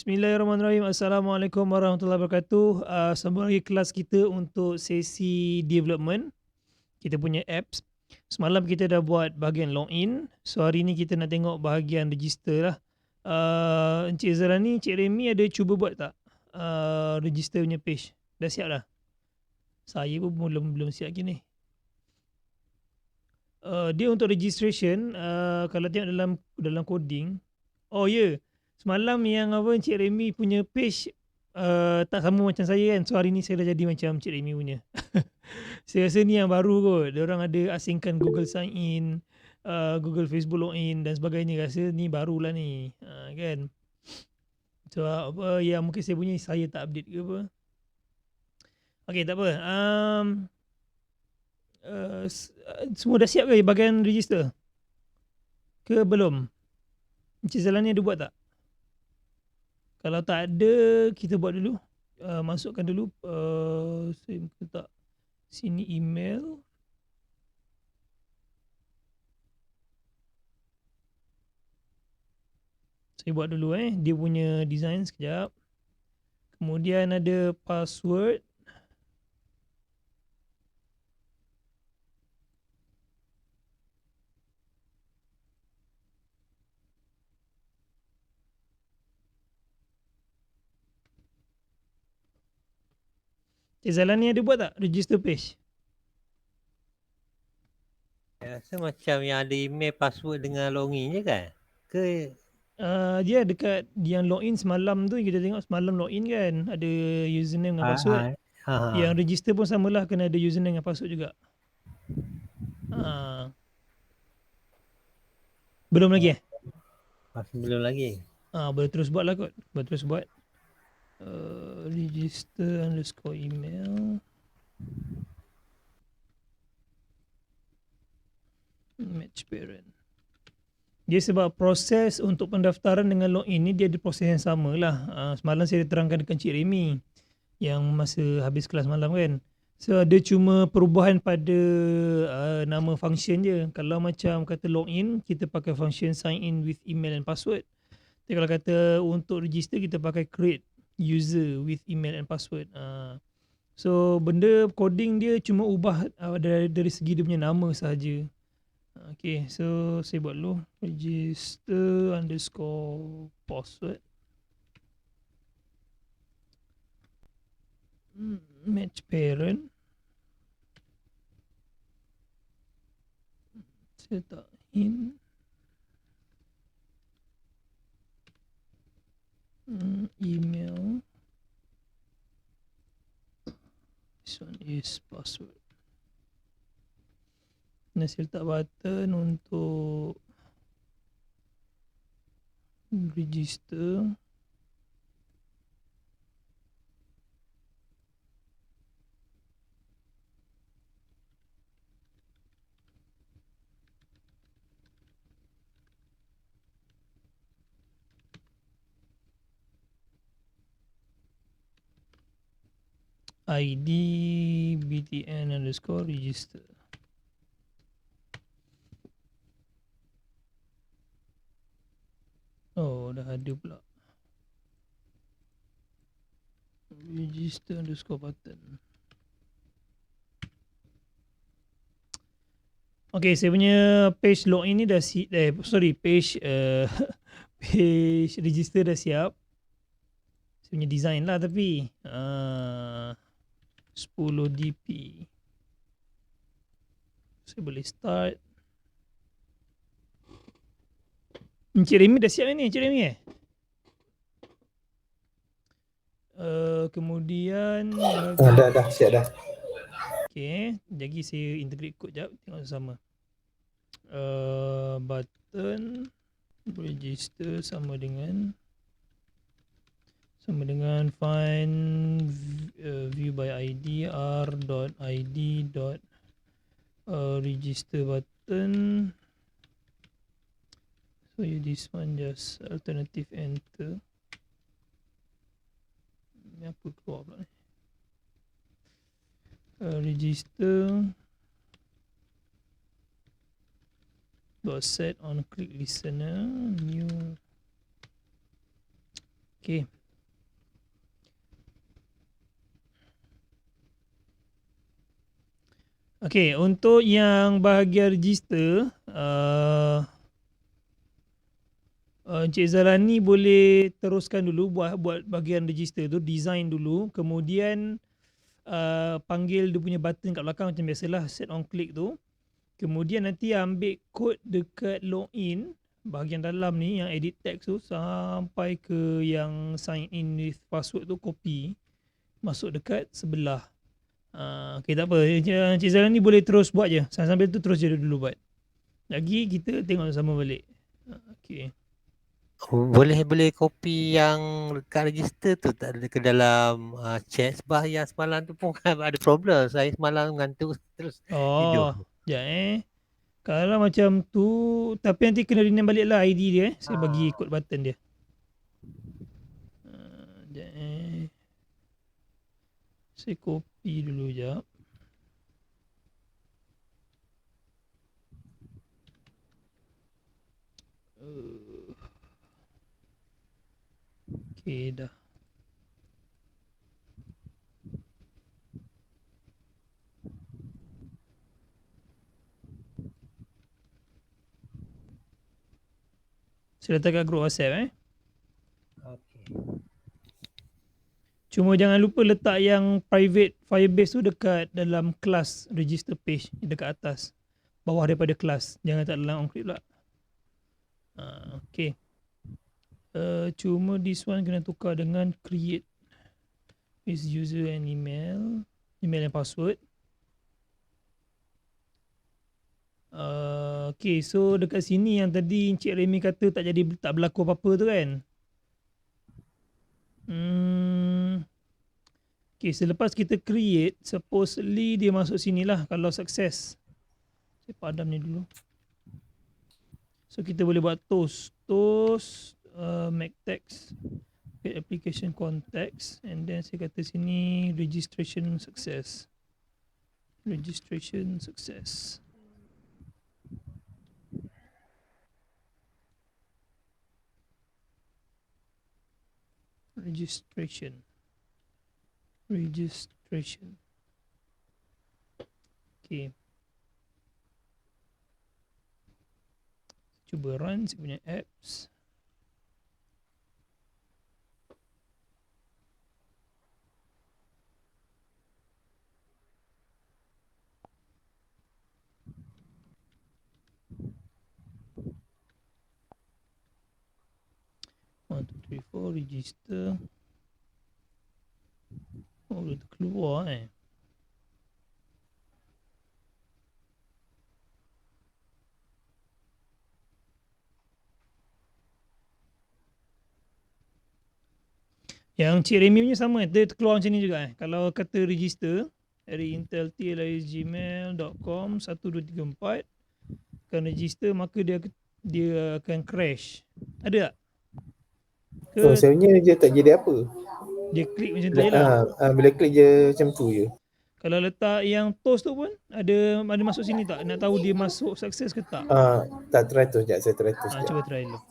Bismillahirrahmanirrahim. Assalamualaikum warahmatullahi wabarakatuh. Sambung lagi kelas kita untuk sesi development. Kita punya apps. Semalam kita dah buat bahagian login. So hari ni kita nak tengok bahagian register lah. Encik Zalani, Encik Remy ada cuba buat tak? Register punya page. Dah siap dah? Saya pun belum siap lagi ni. Dia untuk registration, kalau tengok dalam coding. Oh ya, semalam yang apa Encik Remy punya page tak sama macam saya kan. So hari ni saya dah jadi macam Encik Remy punya. Saya rasa ni yang baru kot. Diorang ada asingkan Google sign in, Google Facebook login dan sebagainya. Rasa ni barulah ni, kan. So apa yang mungkin saya punya saya tak update ke apa. Okay, tak apa. Semua dah siap ke bahagian register? Ke belum? Encik Zalani ada buat tak? Kalau tak ada, kita buat dulu. Masukkan dulu. Saya letak sini email. Saya buat dulu dia punya design sekejap. Kemudian ada password. Zalani ada buat tak register page? Saya rasa macam yang ada email password dengan login je kan? Ke Dia dekat yang login semalam tu, kita tengok semalam login kan, ada username dengan password. Yang register pun samalah, kena ada username dengan password juga. Belum lagi masih belum lagi. Boleh terus buat lah kot. Boleh terus buat. Register _ email. Match parent. Dia sebab proses untuk pendaftaran dengan login ni dia ada proses yang sama lah. Semalam saya terangkan dekat Encik Remy yang masa habis kelas malam kan. So dia cuma perubahan pada nama function je. Kalau macam kata login, kita pakai function sign in with email and password. Tapi kalau kata untuk register, kita pakai create user with email and password. So benda coding dia cuma ubah dari segi dia punya nama sahaja. Okay, so saya buat dulu register _ password. Match parent. Saya tak in. Email. This one is password. Nah, saya letak button untuk register. ID btn _ register. Oh, dah ada pula. Register _ button. Okay, saya punya page login ni dah page page register dah siap. Saya punya design lah tapi 10 dp. Saya boleh start. Encik Remy dah siap ni, Encik Remy kemudian dah siap dah. Okay, jadi saya integrate code jap, tengok sama. Button register sama dengan find view by id r.id. Register button. So this one just alternative enter. Ni apa keluar pula ni? Register .set on click listener new. Okay, Okey, untuk yang bahagian register, Encik Zalani boleh teruskan dulu buat bahagian register tu, design dulu, kemudian panggil dia punya button kat belakang macam biasalah, set on click tu. Kemudian nanti ambil kod dekat login, bahagian dalam ni yang edit text tu sampai ke yang sign in with password tu, copy, masuk dekat sebelah. Okay, tak apa. Encik Zalani boleh terus buat je. Sambil tu terus je dulu buat. Lagi kita tengok sama balik. Okay. Boleh copy yang kat register tu tak ada ke dalam chat, sebab yang semalam tu pun ada problem. Saya semalam ngantuk terus Oh, tidur. sekejap Kalau macam tu, tapi nanti kena rename balik lah ID dia Saya bagi Ah. kod button dia. Sekejap Saya copy dulu sekejap. Okay dah. Saya letak kat group WhatsApp Okey. Cuma jangan lupa letak yang private Firebase tu dekat dalam kelas register page, dekat atas, bawah daripada kelas. Jangan tak dalam on-click pula. Okay. Cuma this one kena tukar dengan create with user and email and password. Okay, so dekat sini yang tadi Encik Remy kata tak berlaku apa-apa tu kan. Okay, selepas kita create, supposedly dia masuk sini lah kalau sukses. Saya padam ni dulu. So kita boleh buat toast make text, create application context, and then saya kata sini registration success. Registration. Okay. Cuba run saya punya apps. One, two, three, four, register. Oh, dah keluar Yang Cik Remy punya sama dia keluar macam ni juga Kalau kata register dari inteltl@gmail.com 1234 akan register, maka dia akan crash. Ada tak? Ke Sebenarnya dia tak jadi apa. dia klik macam tu je lah. Bila klik je macam tu je. Kalau letak yang toast tu pun ada masuk sini tak? Nak tahu dia masuk sukses ke tak? Tak try tu sekejap, saya try tu sekejap. Cuba try dulu.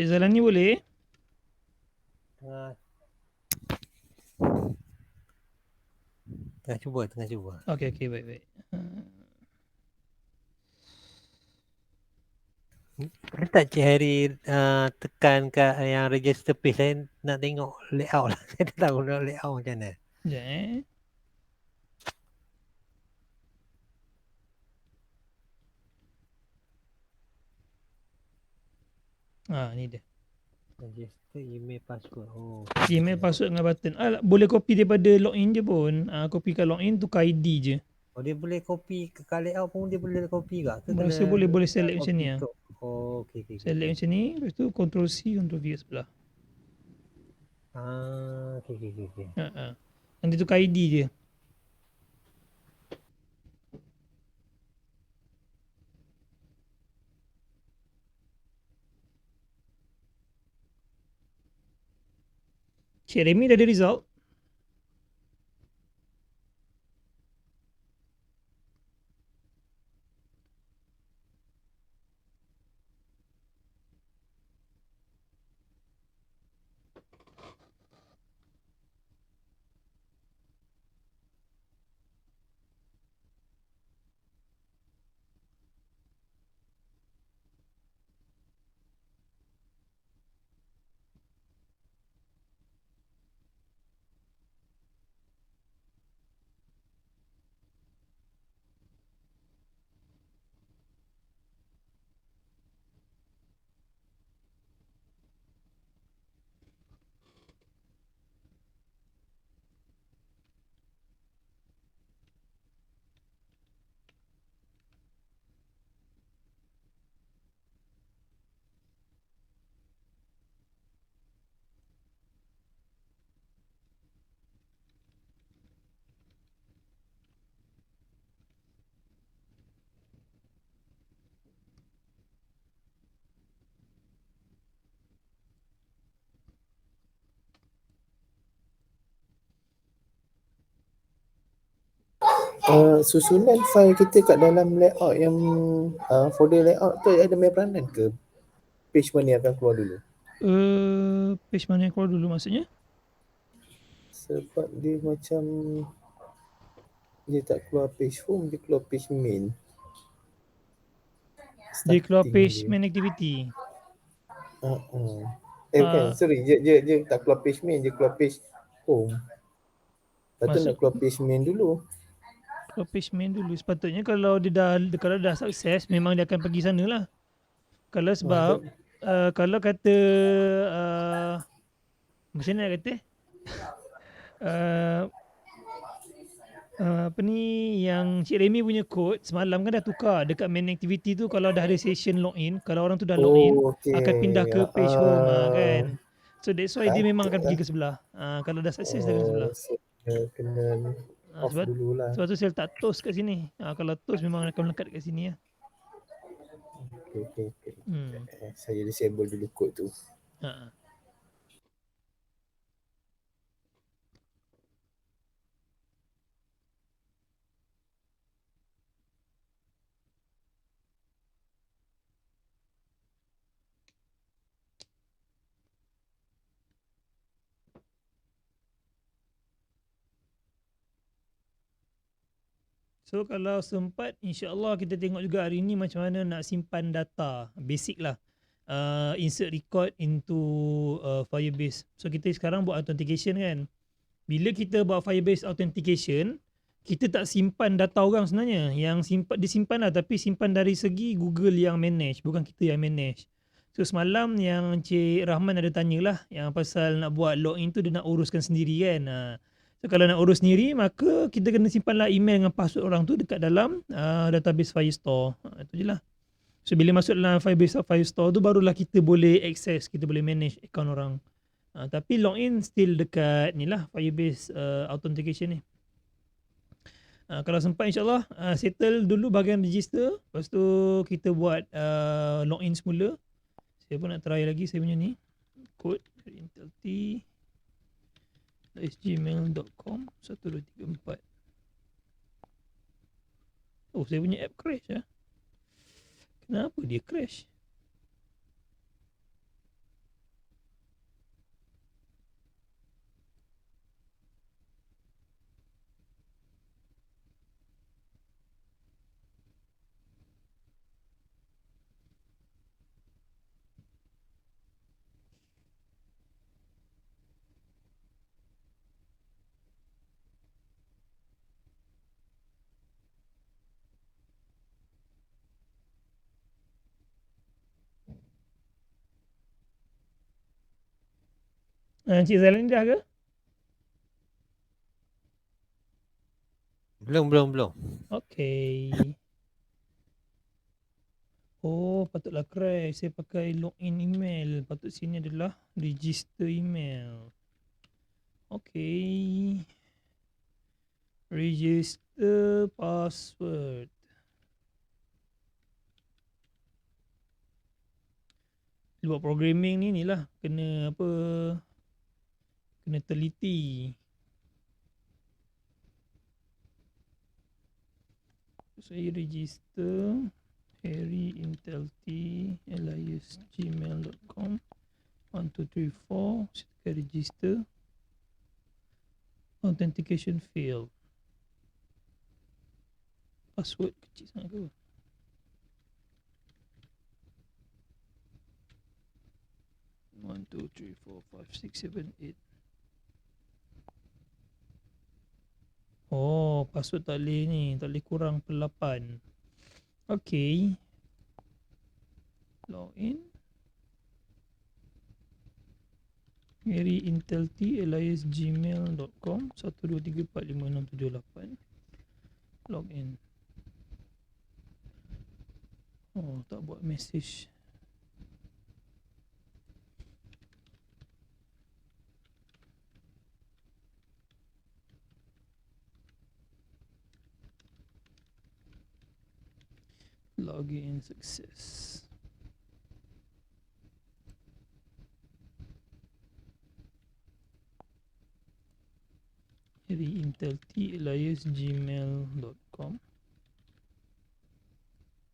Cik Zalani boleh? Tengah tengah cuba. Okey, baik. Boleh tak Cik Harry tekan kat yang register page, saya nak tengok layout lah. Saya tak tahu nak layout macam mana. Sekejap ni dia. Register email password. Oh. Email, password dengan button. Boleh copy daripada login je pun. Copy kat login, tukar ID je. Oh, dia boleh copy ke layout pun dia boleh copy ke? Rasa boleh select macam ni. Oh, okey. Select macam ni, lepas tu Ctrl C, Ctrl V kat sebelah. Okey. Nanti tukar ID je. Cik Remy dah ada result? Susunan file kita kat dalam layout yang folder layout tu ada main peranan ke? Page mana yang akan keluar dulu? Page mana yang keluar dulu maksudnya? Sebab dia macam dia tak keluar page home, dia keluar page main. Dia keluar Starting page dia. main activity. Bukan, sorry, dia tak keluar page main, dia keluar page home. Lepas tu nak keluar page main dulu. Keluar page main dulu. Sepatutnya kalau dia dah sukses, memang dia akan pergi sana lah. Kalau sebab kalau kata macam mana nak kata? Apa ni yang Cik Remy punya code semalam kan dah tukar dekat main activity tu. Kalau dah ada session login, kalau orang tu dah login, akan pindah ke page home kan. So that's why dia memang akan pergi ke sebelah. Kalau dah sukses dia akan ke sebelah. Kena off dululah. Sebab tu saya letak toast kat sini. Kalau toast memang akan melekat kat sini ya. Okay. Saya disable dulu kod tu. So kalau sempat, insyaAllah kita tengok juga hari ni macam mana nak simpan data. Basic lah. Insert record into Firebase. So kita sekarang buat authentication kan. Bila kita buat Firebase authentication, kita tak simpan data orang sebenarnya. Yang disimpan lah, tapi simpan dari segi Google yang manage, bukan kita yang manage. So semalam yang Cik Rahman ada tanyalah yang pasal nak buat login tu dia nak uruskan sendiri kan. So kalau nak urus sendiri, maka kita kena simpanlah email dengan password orang tu dekat dalam database Firestore. Itu je lah. So bila masuk dalam Firebase Firestore tu, barulah kita boleh access, kita boleh manage account orang. Tapi login still dekat ni lah, Firebase authentication ni. Kalau sempat insyaAllah settle dulu bahagian register. Lepas tu kita buat login semula. Saya pun nak try lagi saya punya ni. Code intelT@gmail.com 1234. Oh, saya punya app crash . Kenapa dia crash? Encik Zailani dah ke? Belum. Okey. Oh, patutlah crash. Saya pakai login email. Patut sini adalah register email. Okey. Register password. Buat programming ni lah kena apa, kena teliti. Saya register harryintelti@gmail.com 1234. Saya tekan register. Authentication failed. Password kecil sangat ke? One, two, three, four, five, six, seven, eight. Oh, password tak boleh ni. Tak boleh kurang per 8. Okay. Login. harryintelti@gmail.com 12345678. Login. Oh, tak buat message. Login success. harryintelti@gmail.com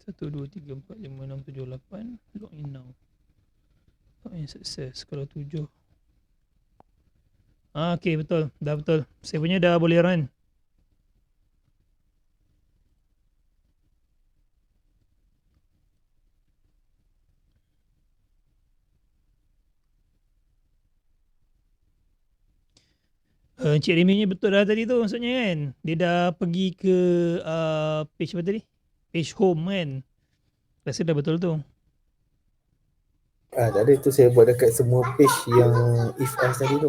12345678. Login now. Login success. Kalau 7. Okay, betul. Dah betul. Saya punya dah boleh run. Encik Remy ni betul dah tadi tu maksudnya kan. Dia dah pergi ke page apa tadi? Page home kan. Rasa dah betul tu. Tak ada, tu saya buat dekat semua page yang if else tadi tu.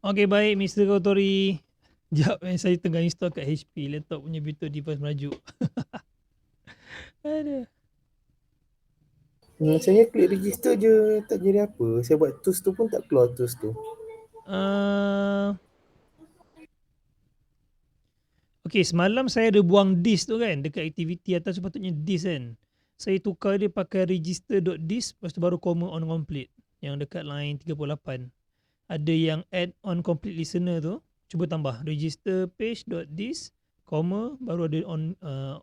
Okay, baik Mr. Kotori. Sekejap saya tengah install kat HP. Laptop punya virtual device merajuk. Aduh. Saya klik register je, tak jadi apa. Saya buat tools tu pun tak keluar tools tu. Okay, semalam saya ada buang disk tu kan. Dekat aktiviti atas sepatutnya disk kan. Saya tukar dia pakai register.disk. Lepas tu baru comma on complete. Yang dekat line 38. Ada yang add on complete listener tu. Cuba tambah register page.disk, comma, baru ada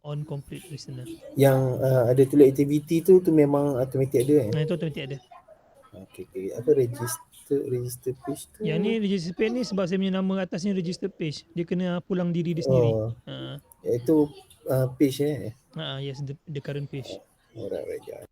on complete listener. Yang ada tulis activity tu memang automatic ada kan? Itu automatic ada. Okay. Apa register page tu? Yang ni register page ni sebab saya punya nama atasnya register page. Dia kena pulang diri dia sendiri. Itu page Yes, the current page. Alright.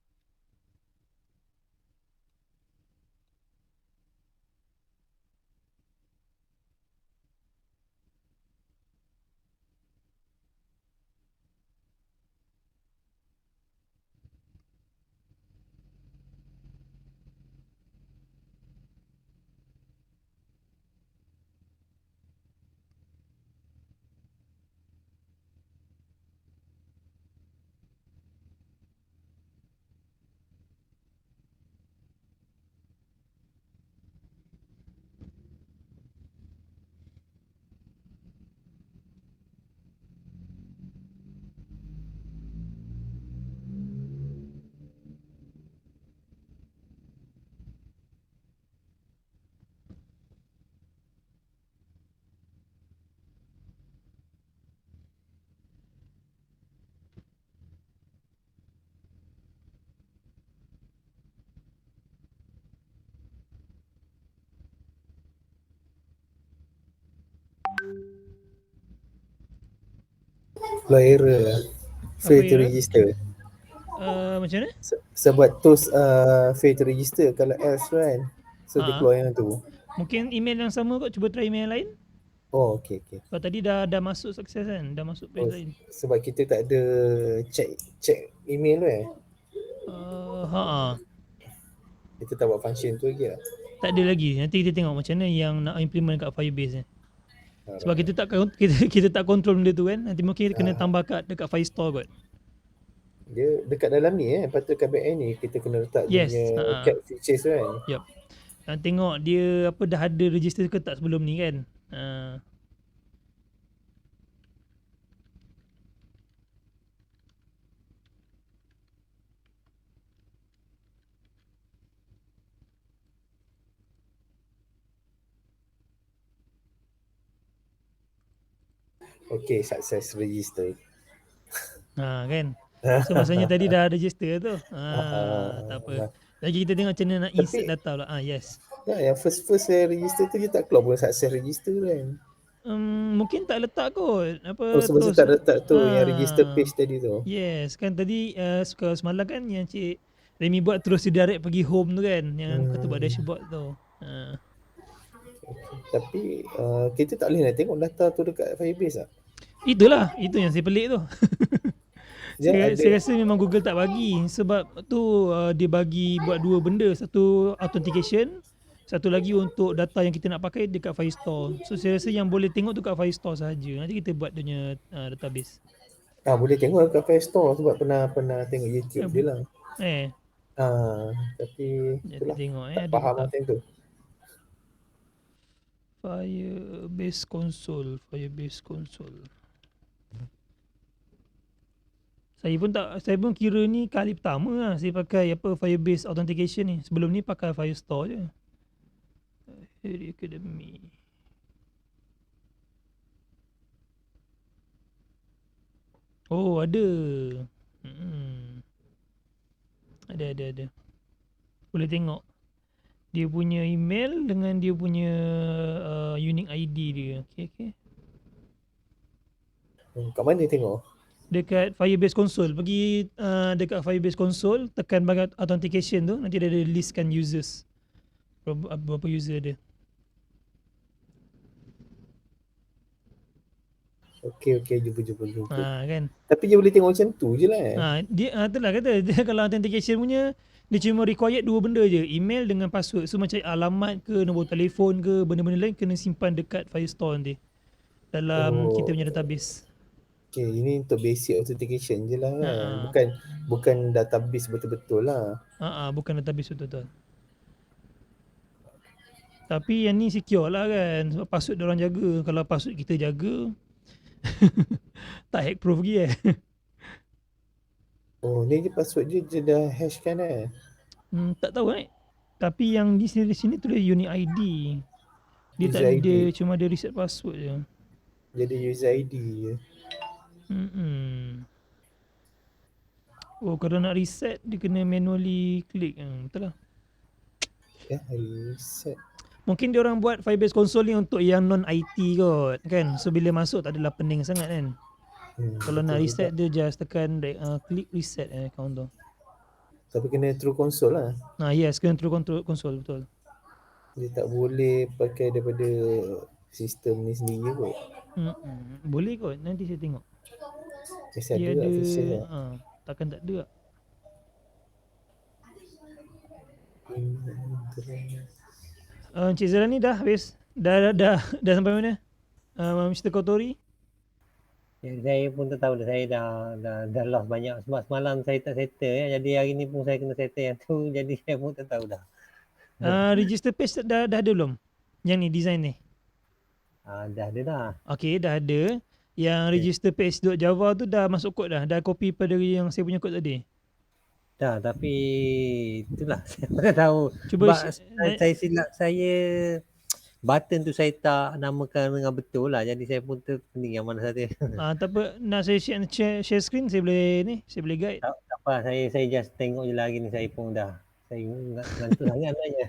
Keluar error fail to register. Macam mana? Saya buat tools fail to register kalau else kan. So dia keluar yang tu. Mungkin email yang sama kot. Cuba try email lain. Oh, okay. Sebab tadi dah masuk sukses kan. Dah masuk page lain. Sebab kita tak ada check email tu Ha. Kita tak buat function tu lagi lah. Tak ada lagi. Nanti kita tengok macam mana yang nak implement kat Firebase ni. Sebab Alright. kita tak control benda tu kan. Nanti mungkin kita kena tambah dekat Firestore kot. Dia dekat dalam ni patut kat back end ni kita kena letak dia Yes. punya cat features tu kan. Yup. Dan tengok dia apa dah ada register ke tak sebelum ni kan. Okay, success register. Kan. So maksudnya tadi dah register tu. Tak apa. Lagi kita tengok macam mana nak insert data pula. Yes. Yang first saya register tu dia tak keluar pun success register kan. Mungkin tak letak kot apa sebab terus tak letak tu yang register page tadi tu. Yes, kan tadi semalam kan yang Cik Remy buat terus dia direct pergi home tu kan, yang kata buat dashboard tu. Tapi kita tak boleh nak tengok data tu dekat Firebase tak? Itulah, itu yang saya pelik tu. Saya rasa memang Google tak bagi sebab tu dia bagi buat dua benda, satu authentication, satu lagi untuk data yang kita nak pakai dekat Firestore. So saya rasa yang boleh tengok tu kat Firestore sahaja. Nanti kita buat dia punya database. Boleh tengok dekat Firestore sebab pernah tengok YouTube dia lah. Tapi itulah tengok tak faham macam tu. Firebase console. Saya pun kira ni kali pertama lah saya pakai Firebase authentication ni. Sebelum ni pakai Firestore je. Academy. Oh, ada. Ada. Boleh tengok. Dia punya email dengan dia punya unique ID dia. Okay. Kat mana tengok? Dekat Firebase console. Pergi dekat Firebase console, tekan bahagian authentication tu, nanti dia ada listkan users. Berapa user dia. Okay, jumpa. Kan. Tapi dia boleh tengok macam tu je lah. Dia itulah kata dia kalau authentication punya dia cuma required dua benda je, email dengan password. So macam alamat ke, nombor telefon ke, benda-benda lain kena simpan dekat Firestore nanti dalam kita punya database. Okay, ini untuk basic authentication je lah kan. Bukan database betul-betul lah. Bukan database betul-betul. Tapi yang ni secure lah kan, sebab password diorang jaga. Kalau password kita jaga tak hack proof lagi Ni password dia dah hash kan tak tahu Tapi yang di sini tulis unique ID. Dia user tak ID. Dia cuma ada reset password je. Jadi user ID je. Kalau nak reset dia kena manually klik. Betul lah. Reset. Mungkin dia orang buat Firebase console ni untuk yang non-IT kot kan. So bila masuk tak adalah pening sangat kan. Kalau nak reset dia just tekan klik reset account tu. Tapi kena through console lah. Yes, kena through console, betul. Dia tak boleh pakai daripada sistem ni sendiri kot. Boleh kot, nanti saya tengok. Mesti ada feature lah. Takkan tak ada. Encik Zerani dah habis? Dah sampai mana? Mr. Kotori? Saya pun tak tahu dah, saya dah lost banyak sebab semalam saya tak settle jadi hari ni pun saya kena settle yang tu, jadi saya pun tak tahu dah. Register page dah ada belum? Yang ni design ni? Dah ada dah. Okay, dah ada. Yang register page .java tu dah masuk kod dah? Dah copy pada yang saya punya kod tadi? Dah, tapi itulah saya tak tahu. Cuba saya silap saya button tu saya tak namakan dengan betul lah, jadi saya pun terpening yang mana satu. Tak apa, nak saya share screen, saya boleh guide. Tak apa, saya just tengok je lagi ni, saya pun dah saya ngantuk sangat sebenarnya.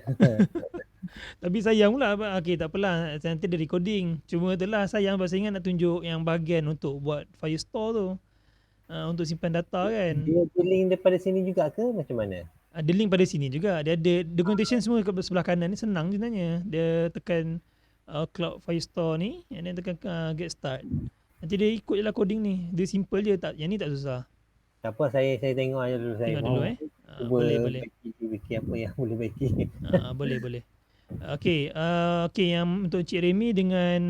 Tapi sayang pula. Okay, tak apalah, nanti ada recording. Cuma itulah sayang sebab saya ingat nak tunjuk yang bahagian untuk buat Firestore tu, untuk simpan data kan. Dia link daripada sini juga ke macam mana? Ada link pada sini juga. Dia ada documentation semua kat sebelah kanan ni, senang sebenarnya. Dia tekan Cloud Firestore ni, and then tekan get start. Nanti dia ikut je lah coding ni. Dia simple je, yang ni tak susah. Tak apa, saya tengok aja dulu. Tengok dulu Cuba Boleh. baiki apa yang boleh baiki. Boleh. Okey, yang untuk Cik Remy dengan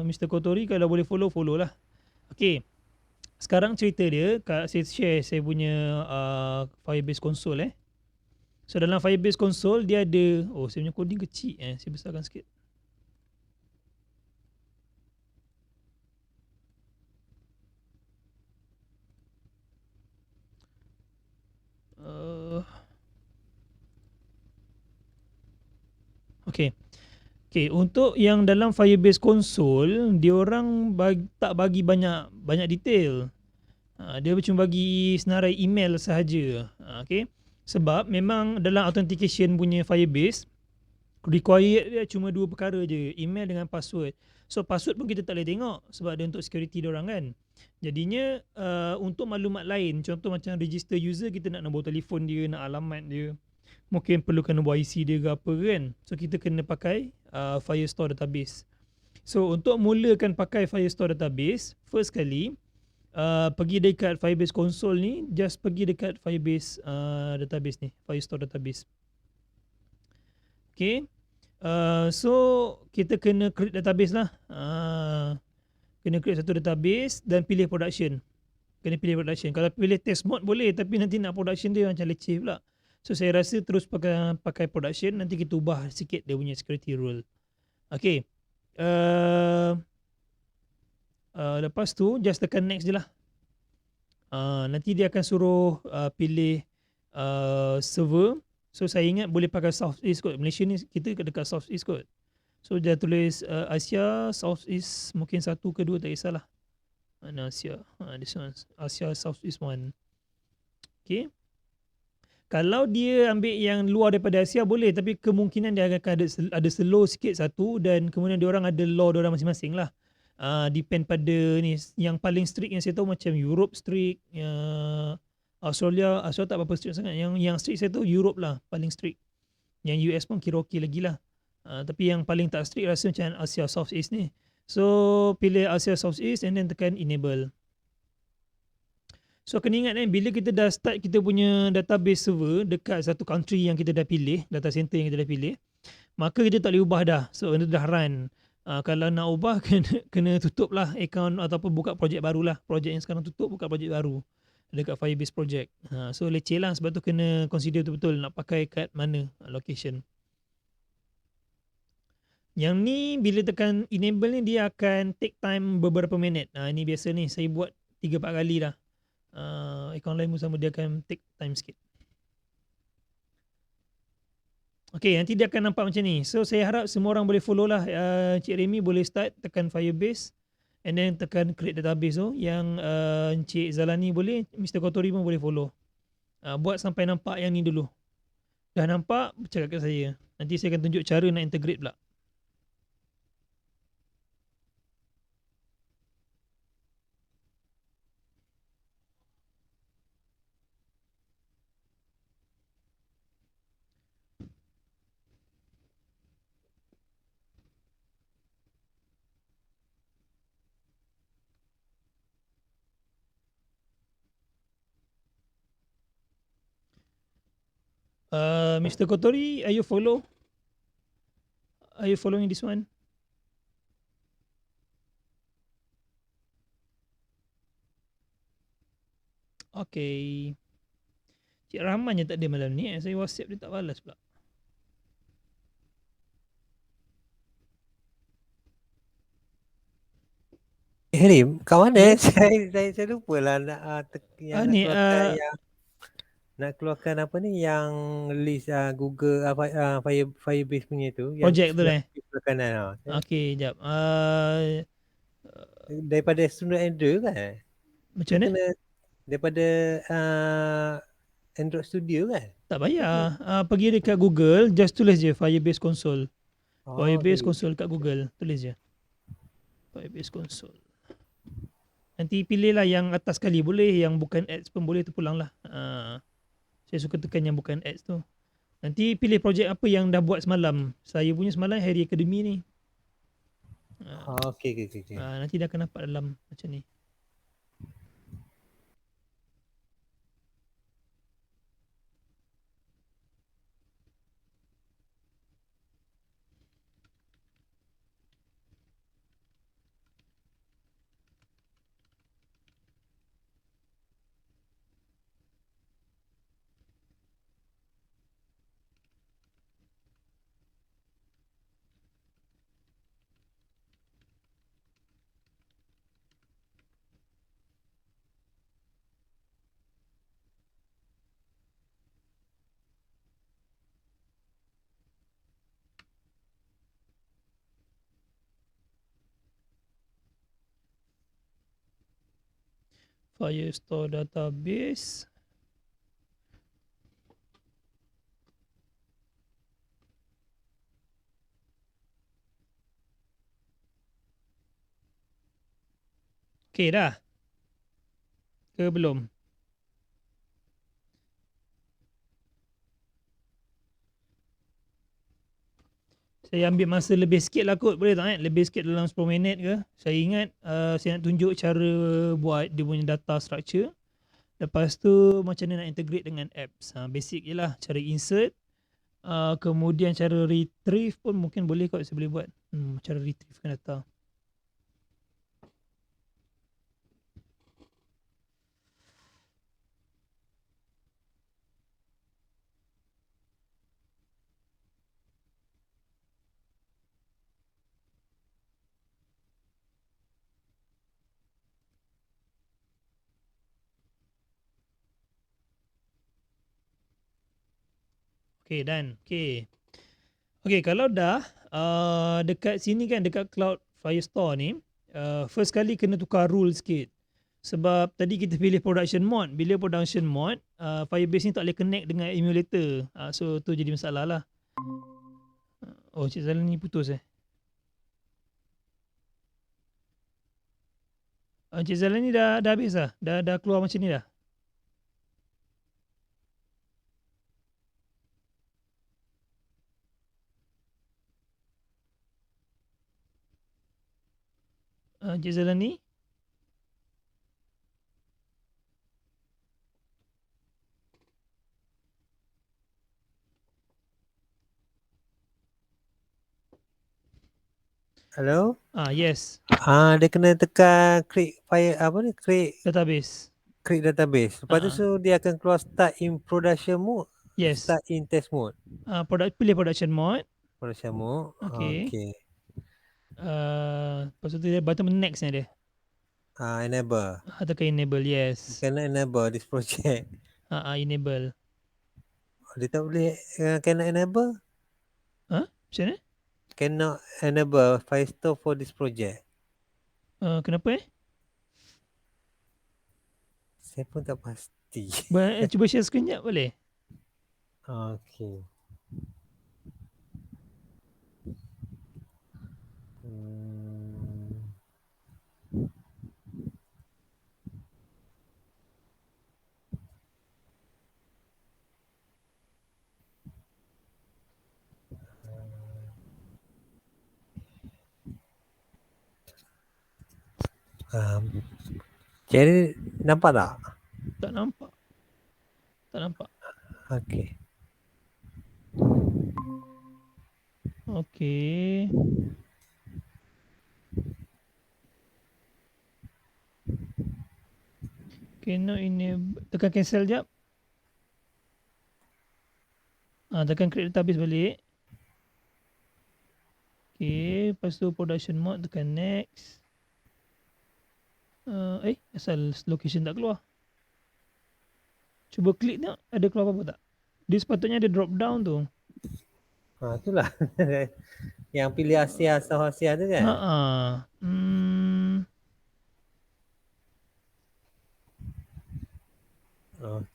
Mr. Kotori kalau boleh follow lah. Okey. Sekarang cerita dia, saya share saya punya Firebase console So dalam Firebase console dia ada, saya punya coding kecil saya besarkan sikit. Okay, untuk yang dalam Firebase console, diorang tak bagi banyak detail. Dia cuma bagi senarai email sahaja. Okay. Sebab memang dalam authentication punya Firebase, required dia cuma 2 perkara je, email dengan password. So password pun kita tak boleh tengok sebab dia untuk security diorang kan. Jadinya untuk maklumat lain, contoh macam register user, kita nak nombor telefon dia, nak alamat dia, mungkin perlukan nombor IC dia ke apa kan. So kita kena pakai Firestore database. So untuk mulakan pakai Firestore database, first kali pergi dekat Firebase console ni, just pergi dekat Firebase database ni, Firestore database. Okay. So kita kena create database lah. Kena create satu database dan pilih production. Kalau pilih test mode boleh, tapi nanti nak production dia macam leceh pula. So saya rasa terus pakai production, nanti kita ubah sikit dia punya security rule. Okay. Lepas tu just tekan next je lah. Nanti dia akan suruh pilih server. So saya ingat boleh pakai Southeast kot. Malaysia ni kita dekat Southeast kot. So dia tulis Asia Southeast, mungkin 1 ke 2 tak kisahlah. Mana Asia? This one Asia Southeast 1. Okay. Kalau dia ambil yang luar daripada Asia boleh, tapi kemungkinan dia akan ada slow sikit satu, dan kemudian dia orang ada law dia orang masing-masing lah. Depend pada ni, yang paling strict yang saya tahu macam Europe strict, Australia tak berapa strict sangat. Yang strict saya tahu Europe lah paling strict. Yang US pun kira okey lagi lah. Tapi yang paling tak strict rasa macam Asia Southeast ni. So pilih Asia Southeast and then tekan enable. So kena ingat bila kita dah start kita punya database server dekat satu country yang kita dah pilih, data center yang kita dah pilih, maka kita tak boleh ubah dah. So benda dah run. Kalau nak ubah kena tutup lah account ataupun buka projek baru lah. Projek yang sekarang tutup, buka projek baru dekat Firebase project. So leceh lah, sebab tu kena consider betul-betul nak pakai kat mana location. Yang ni bila tekan enable ni dia akan take time beberapa minit. Ini biasa ni saya buat 3-4 kali dah. Akaun lain pun sama, dia akan take time sikit. Okay, nanti dia akan nampak macam ni. So saya harap semua orang boleh follow lah. Cik Remy boleh start tekan Firebase and then tekan create database tu. Yang Cik Zalani boleh, Mr. Kotori pun boleh follow. Buat sampai nampak yang ni dulu. Dah nampak, cakap kat saya. Nanti saya akan tunjuk cara nak integrate pula. Mr. Kotori, are you following this one? Okay. Cik Rahman je tak ada malam ni. Saya WhatsApp dia tak balas pula. Rim, kat mana? Saya lupa lah nak keluarkan apa ni yang list Google Firebase punya tu. Project tu kanan. Okay, jap. Daripada student Android kan? Macam mana? Daripada Android Studio kan? Tak payah. Pergi dekat Google, just tulis je Firebase Console. Firebase Console kat Google, tulis je. Firebase Console. Nanti pilihlah yang atas sekali boleh, yang bukan ads pun boleh, terpulang lah. Saya suka tekan yang bukan ads tu. Nanti pilih projek apa yang dah buat semalam. Saya punya semalam Harry Academy ni. Okay. Nanti dah akan nampak dalam macam ni. Firestore database. Okay dah? Ke belum? Saya ambil masa lebih sikit lah kot, boleh tak lebih sikit dalam 10 minit ke? Saya ingat saya nak tunjuk cara buat dia punya data structure. Lepas tu macam mana nak integrate dengan apps. Basic je lah, cara insert. Kemudian cara retrieve pun mungkin boleh kot, saya boleh buat. Cara retrievekan data. Okay, done. Okay, kalau dah dekat sini kan, dekat Cloud Firestore ni, first kali kena tukar rule sikit. Sebab tadi kita pilih production mode. Bila production mode, Firebase ni tak boleh connect dengan emulator. So tu jadi masalah lah. Oh, Cik Zalan ni putus Cik Zalan ni dah habis lah? Dah keluar macam ni dah? Cik Zalan ni? Hello? Yes. Dia kena tekan create file apa ni? Create Database. database. Lepas tu so dia akan keluar start in production mode. Yes. Start in test mode. Pilih production mode. Production mode. Okay. Okay. Lepas tu dia button next ni dia. Enable. Tekan enable, yes. Kena enable this project. Enable. Dia tak boleh cannot enable? Macam mana? Cannot enable Firestore for this project. Kenapa Saya pun tak pasti. Cuba share screen sekejap boleh? Okay. Jadi nampak tak? Tak nampak. Okay. Okay. Cannot enable. Tekan cancel jap. Tekan create database balik. Okay, lepas tu production mode, tekan next. Asal location tak keluar. Cuba klik tengok ada keluar apa-apa tak? Dia sepatutnya ada drop down tu. Itulah. Yang pilih Asia, South Asia tu kan?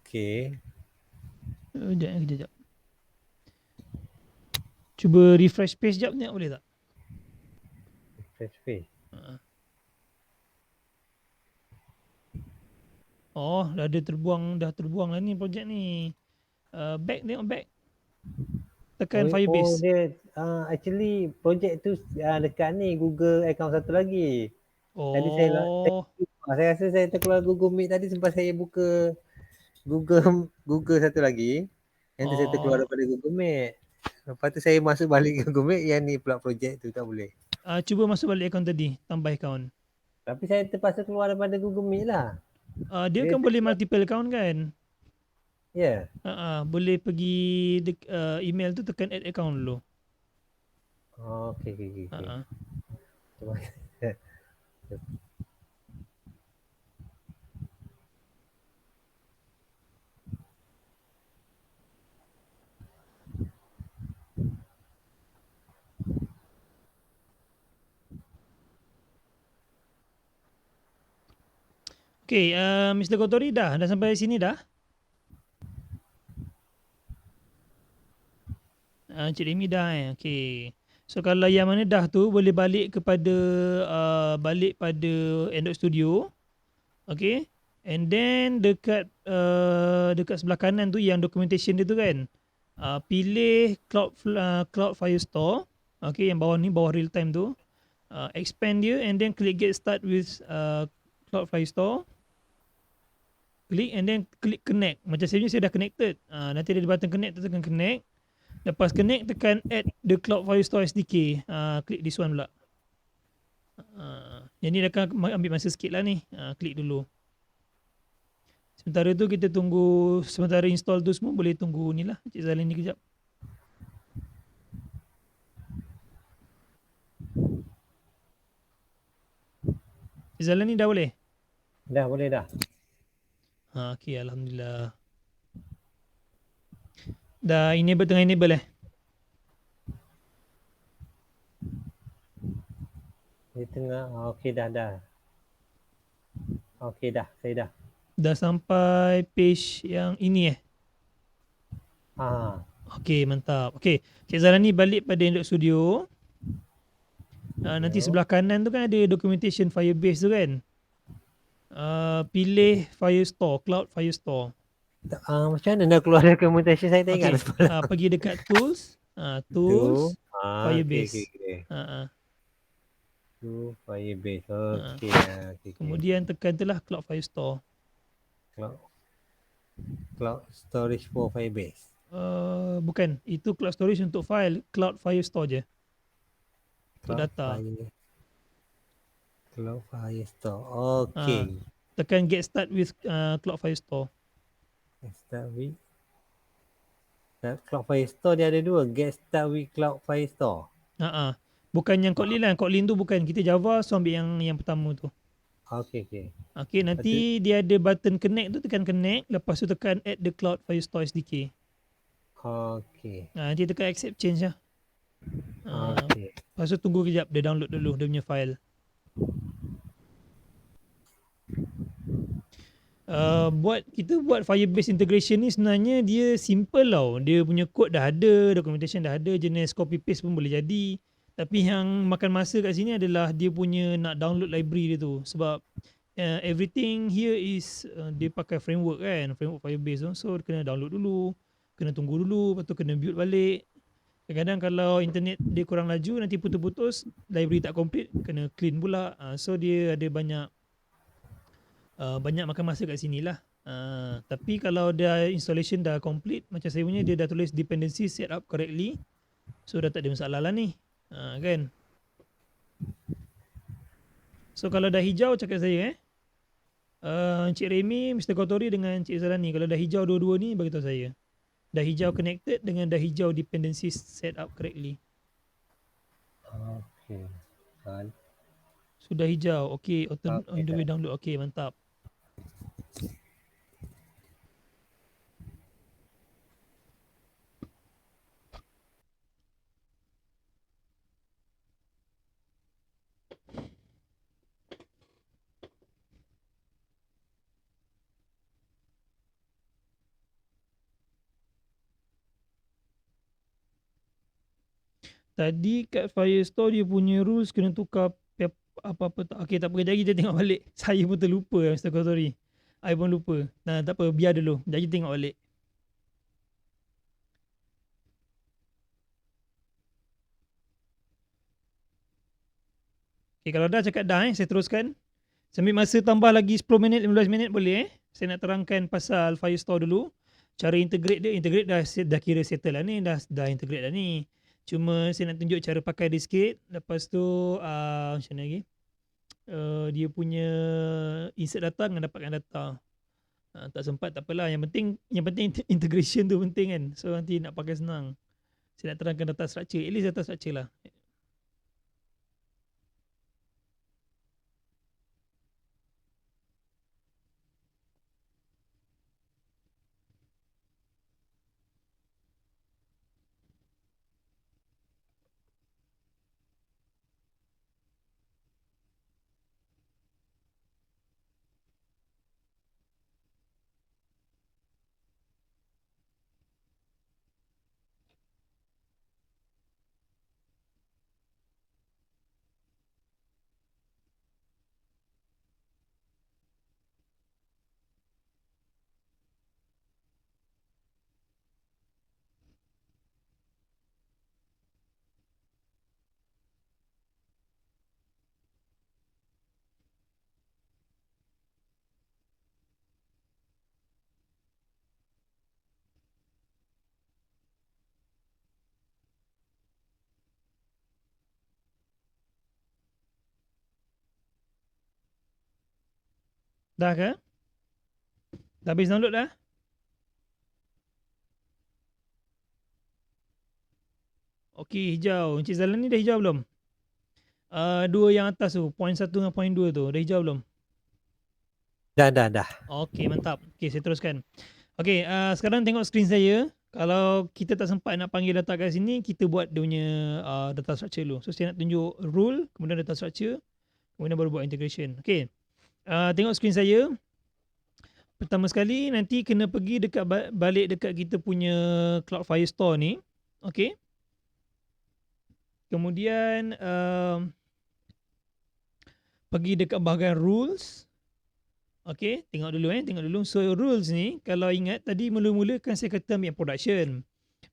Okay. Sekejap. Cuba refresh page jap tengok boleh tak? Refresh page. Dah terbuang lah ni projek ni. Back, tengok back. Tekan Firebase. Dia actually projek tu dekat ni Google account satu lagi. Tadi saya rasa saya terkeluar Google Meet tadi sempat saya buka Google satu lagi. Yang tu saya terkeluar daripada Google Meet. Lepas tu saya masuk balik Google Meet, yang ni pula projek tu tak boleh. Cuba masuk balik account tadi, tambah account. Tapi saya terpaksa keluar daripada Google Meet lah. Dia kan boleh multiple account kan? Ya. Boleh pergi email tu, tekan add account dulu. Okay. Okey, Mr. Kotori dah sampai sini dah? Encik Remy dah okey. So kalau yang mana dah tu boleh balik kepada balik pada Android Studio. Okey. And then dekat dekat sebelah kanan tu yang documentation dia tu kan. Pilih Cloud Firestore. Okey, yang bawah ni, bawah real time tu. Expand dia and then click get start with Cloud Firestore. Klik and then klik connect. Macam saya ni saya dah connected. Nanti ada button connect, tekan connect. Lepas connect tekan add the Cloud Firestore SDK. Klik this one pula. Yang ni akan ambil masa sikit lah ni. Klik dulu. Sementara tu kita tunggu, sementara install tu semua boleh tunggu ni lah. Cik Zalin ni kejap. Cik Zalin ni dah boleh? Dah boleh dah. Okay, Alhamdulillah. Dah enable, tengah enable Di tengah. Okey dah. Okey dah, saya dah. Dah sampai page yang ini Okay, mantap. Okay, Cik Zahran ni balik pada Android Studio. Nanti sebelah kanan tu kan ada documentation Firebase tu kan. Pilih Firestore, Cloud Firestore. Macam mana nak keluar documentation, saya tak ingat. Pergi dekat Tools. Tools, Firebase. Okay. Firebase. Okay. Kemudian tekan tu lah Cloud Firestore. Cloud storage for Firebase. Bukan, itu cloud storage untuk file, Cloud Firestore je. Untuk data. Cloud Firestore. Okay. Tekan get start with Cloud Firestore. Get start with Cloud Firestore dia ada dua. Get start with Cloud Firestore. Bukan yang Kotlin lah. Kotlin tu bukan. Kita Java, so ambil yang pertama tu. Okay, nanti dia ada button connect tu, tekan connect. Lepas tu tekan add the Cloud Firestore SDK. Nanti tekan accept change lah. Lepas tu tunggu kejap, dia download dulu dia punya file. Kita buat Firebase integration ni sebenarnya dia simple tau. Dia punya code dah ada, documentation dah ada, jenis copy paste pun boleh jadi. Tapi yang makan masa kat sini adalah dia punya nak download library dia tu. Sebab everything here is dia pakai framework kan, framework Firebase tu. So kena download dulu, kena tunggu dulu, lepas tu kena build balik. Kadang-kadang kalau internet dia kurang laju, nanti putus-putus, library tak complete, kena clean pula. So dia ada banyak makan masa kat sini lah. Tapi kalau dah installation dah complete, macam saya punya dia dah tulis dependency set up correctly. So dah tak ada masalah lah ni. Kan? So kalau dah hijau cakap saya Encik Remy, Mr. Kotori dengan Encik Zalani, kalau dah hijau dua-dua ni beritahu saya. Dah hijau connected dengan dah hijau dependency set up correctly. Sudah hijau. Okay, on the way download. Okay, mantap. Tadi kat Firestore dia punya rules kena tukar apa-apa tak. Okay, tak apa. Kejap lagi kita tengok balik. Saya pun terlupa Mr. Kotori. I pun lupa. Tak apa, biar dulu. Kejap lagi tengok balik. Okay, kalau dah cakap dah saya teruskan. Sambil masa tambah lagi 10 minit, 15 minit boleh Saya nak terangkan pasal Firestore dulu. Cara integrate dia, dah kira settle lah ni. Dah integrate dah ni. Cuma saya nak tunjuk cara pakai dia sikit. Lepas tu macam mana lagi? Dia punya insert data dengan dapatkan data. Tak sempat tak apalah. Yang penting integration tu penting kan. So nanti nak pakai senang. Saya nak terangkan data structure. At least data structure lah. Dah ke? Dah habis download dah? Okey, hijau. Encik Zalan ni dah hijau belum? Dua yang atas tu, point 1 dengan point 2 tu, dah hijau belum? Dah. Okey, mantap. Okey, saya teruskan. Okey, sekarang tengok skrin saya. Kalau kita tak sempat nak panggil data kat sini, kita buat dia punya data structure dulu. So, saya nak tunjuk rule, kemudian data structure, kemudian baru buat integration. Okey, tengok skrin saya. Pertama sekali, nanti kena pergi balik dekat kita punya Cloudflare Store ni. Okey. Kemudian pergi dekat bahagian rules. Okey, tengok dulu. So rules ni, kalau ingat tadi mula-mula kan saya kata ambil production.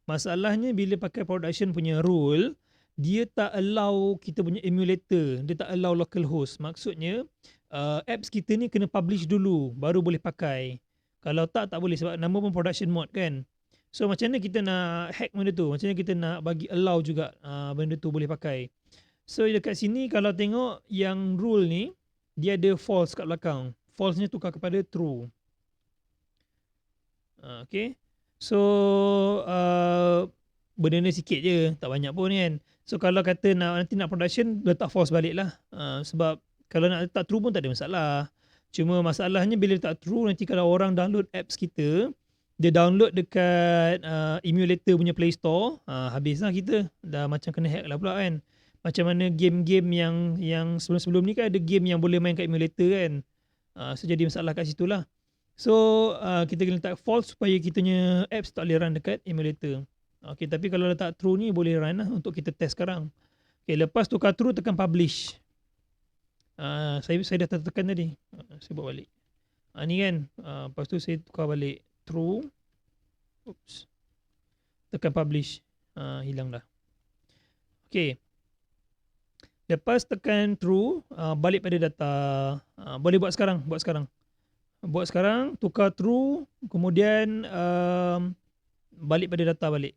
Masalahnya bila pakai production punya rule, dia tak allow kita punya emulator, dia tak allow localhost. Maksudnya apps kita ni kena publish dulu baru boleh pakai. Kalau tak boleh sebab nama pun production mode kan. So macam mana kita nak hack benda tu? Macam mana kita nak bagi allow juga benda tu boleh pakai? So dekat sini kalau tengok yang rule ni, dia ada false kat belakang. False-nya tukar kepada true. Okay. So benda ni sikit je, tak banyak pun kan. So kalau kata nanti nak production, letak false balik lah. Sebab kalau nak letak true pun tak ada masalah. Cuma masalahnya bila letak true, nanti kalau orang download apps kita, dia download dekat emulator punya Play Store, habislah kita. Dah macam kena hack lah pula kan. Macam mana game-game yang sebelum-sebelum ni kan ada game yang boleh main kat emulator kan. So jadi masalah kat situ lah. So kita kena letak false supaya kita punya apps tak boleh run dekat emulator. Okay, tapi kalau letak true ni boleh run lah untuk kita test sekarang. Okay, lepas tukar true tekan publish. Saya dah tekan tadi. Saya buat balik. Ni kan. Lepas tu saya tukar balik true. Oops. Tekan publish. Hilang dah. Okay. Lepas tekan true, balik pada data. Boleh buat sekarang. Buat sekarang, tukar true, kemudian balik pada data balik.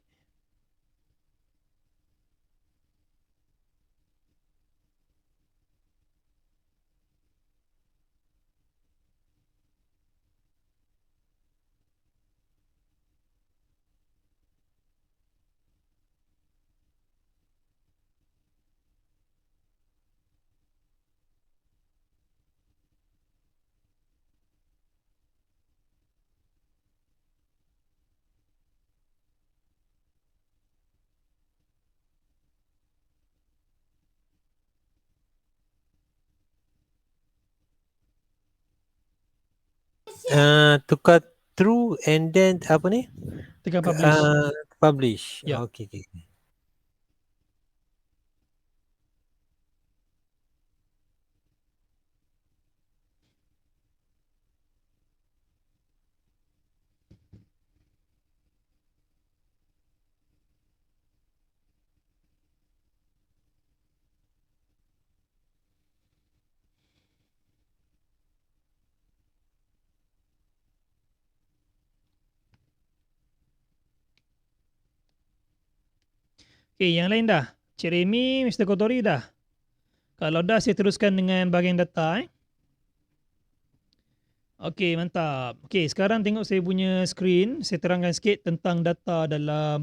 Tukar true and then apa ni? Tekan publish. Publish. Ya. Okay. Okay, yang lain dah. Cik Remy, Mr. Kotori dah. Kalau dah, saya teruskan dengan bahagian data. Okay, mantap. Okay, sekarang tengok saya punya screen. Saya terangkan sikit tentang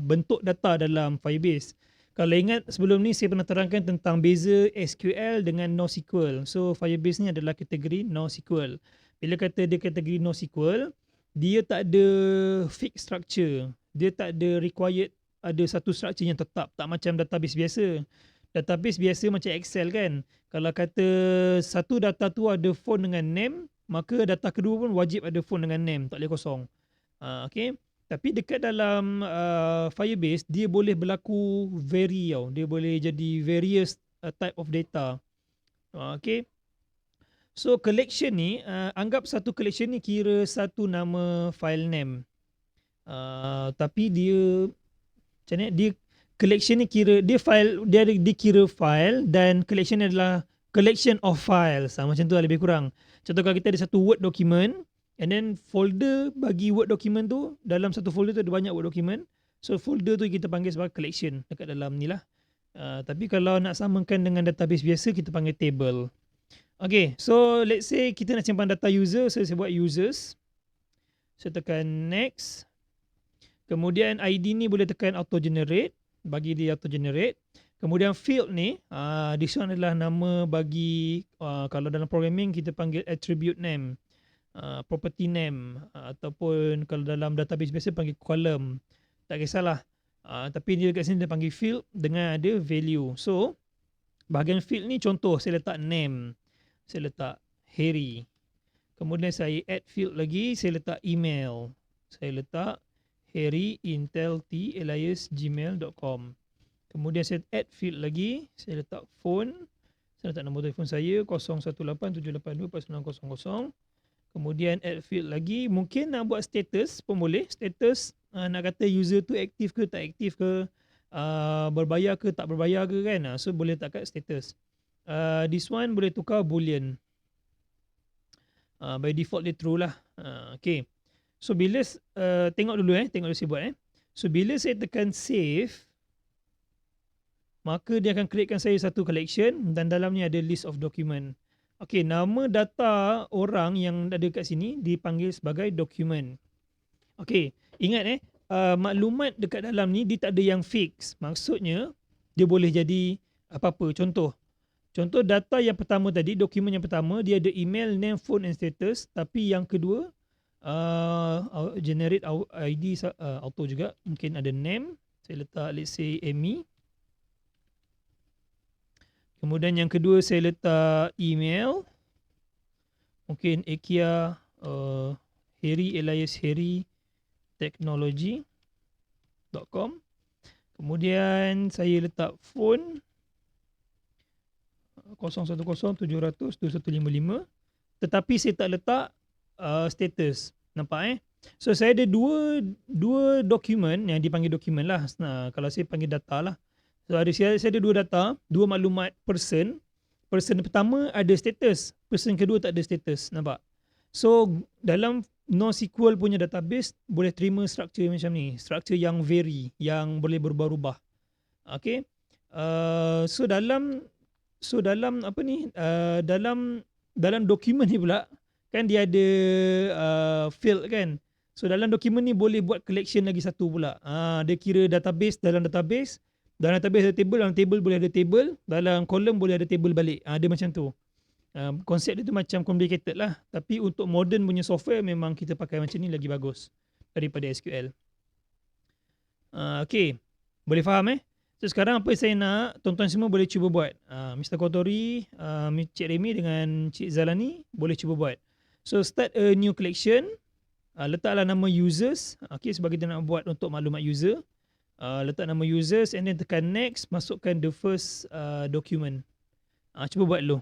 bentuk data dalam Firebase. Kalau ingat sebelum ni saya pernah terangkan tentang beza SQL dengan NoSQL. So, Firebase ni adalah kategori NoSQL. Bila kata dia kategori NoSQL, dia tak ada fixed structure. Dia tak ada required ada satu structure yang tetap, tak macam database biasa. Database biasa macam Excel kan. Kalau kata satu data tu ada phone dengan name, maka data kedua pun wajib ada phone dengan name, tak boleh kosong. Okay. Tapi dekat dalam Firebase, dia boleh berlaku vary tau. Dia boleh jadi various type of data. Okay. So collection ni, anggap satu collection ni kira satu nama file name. Tapi dia macam ni, dia collection ni kira dia kira file dan collection ni adalah collection of files. Macam tu lah lebih kurang. Contoh kalau kita ada satu Word document and then folder bagi Word document tu, dalam satu folder tu ada banyak Word document. So folder tu kita panggil sebagai collection dekat dalam ni lah. Tapi kalau nak samakan dengan database biasa, kita panggil table. Okay, so let's say kita nak simpan data user, so saya buat users. Saya tekan next. Kemudian ID ni boleh tekan auto generate, bagi dia auto generate. Kemudian field ni, this one adalah nama bagi, kalau dalam programming kita panggil attribute name, property name, ataupun kalau dalam database biasa panggil column. Tak kisahlah. Tapi dia kat sini dia panggil field dengan ada value. So, bahagian field ni contoh saya letak name. Saya letak Harry. Kemudian saya add field lagi, saya letak email. Saya letak harry@inteltalias@gmail.com. Kemudian saya add field lagi, saya letak phone. Saya letak nombor telefon saya 0187824900. Kemudian add field lagi, mungkin nak buat status pun boleh. Status nak kata user tu aktif ke tak aktif ke, berbayar ke tak berbayar ke kan. So boleh letak kat status. This one boleh tukar boolean. By default dia true lah. Okay. So bila tengok dulu tengok dulu saya buat So bila saya tekan save, maka dia akan createkan saya satu collection dan dalam ni ada list of document. Okay, nama data orang yang ada kat sini dipanggil sebagai document. Okay, ingat maklumat dekat dalam ni dia tak ada yang fix. Maksudnya dia boleh jadi apa-apa. Contoh data yang pertama tadi, dokumen yang pertama dia ada email, name, phone and status. Tapi yang kedua generate ID auto juga. Mungkin ada name, saya letak let's say Amy. Kemudian yang kedua saya letak email, mungkin Akia Harry technology.com. Kemudian saya letak phone 010-700-2155, tetapi saya tak letak status. Nampak So saya ada dua dokumen yang dipanggil dokumen lah. Kalau saya panggil data lah. So saya ada dua data, dua maklumat person. Person pertama ada status, person kedua tak ada status. Nampak? So dalam NoSQL punya database boleh terima struktur macam ni, struktur yang vary, yang boleh berubah-ubah. Okay. So dalam apa ni, dalam dokumen ni pula kan dia ada field kan. So dalam dokumen ni boleh buat collection lagi satu pula. Dia kira database, dalam database ada table, dalam table boleh ada table, dalam column boleh ada table balik. Dia macam tu. Konsep dia tu macam complicated lah. Tapi untuk modern punya software memang kita pakai macam ni lagi bagus daripada SQL. Okay, boleh faham So sekarang apa saya nak, tuan-tuan semua boleh cuba buat. Mr. Kotori, Cik Remy dengan Cik Zalani boleh cuba buat. So start a new collection, letaklah nama users. Okay, sebab kita nak buat untuk maklumat user. Letak nama users and then tekan next, masukkan the first document. Cuba buat dulu.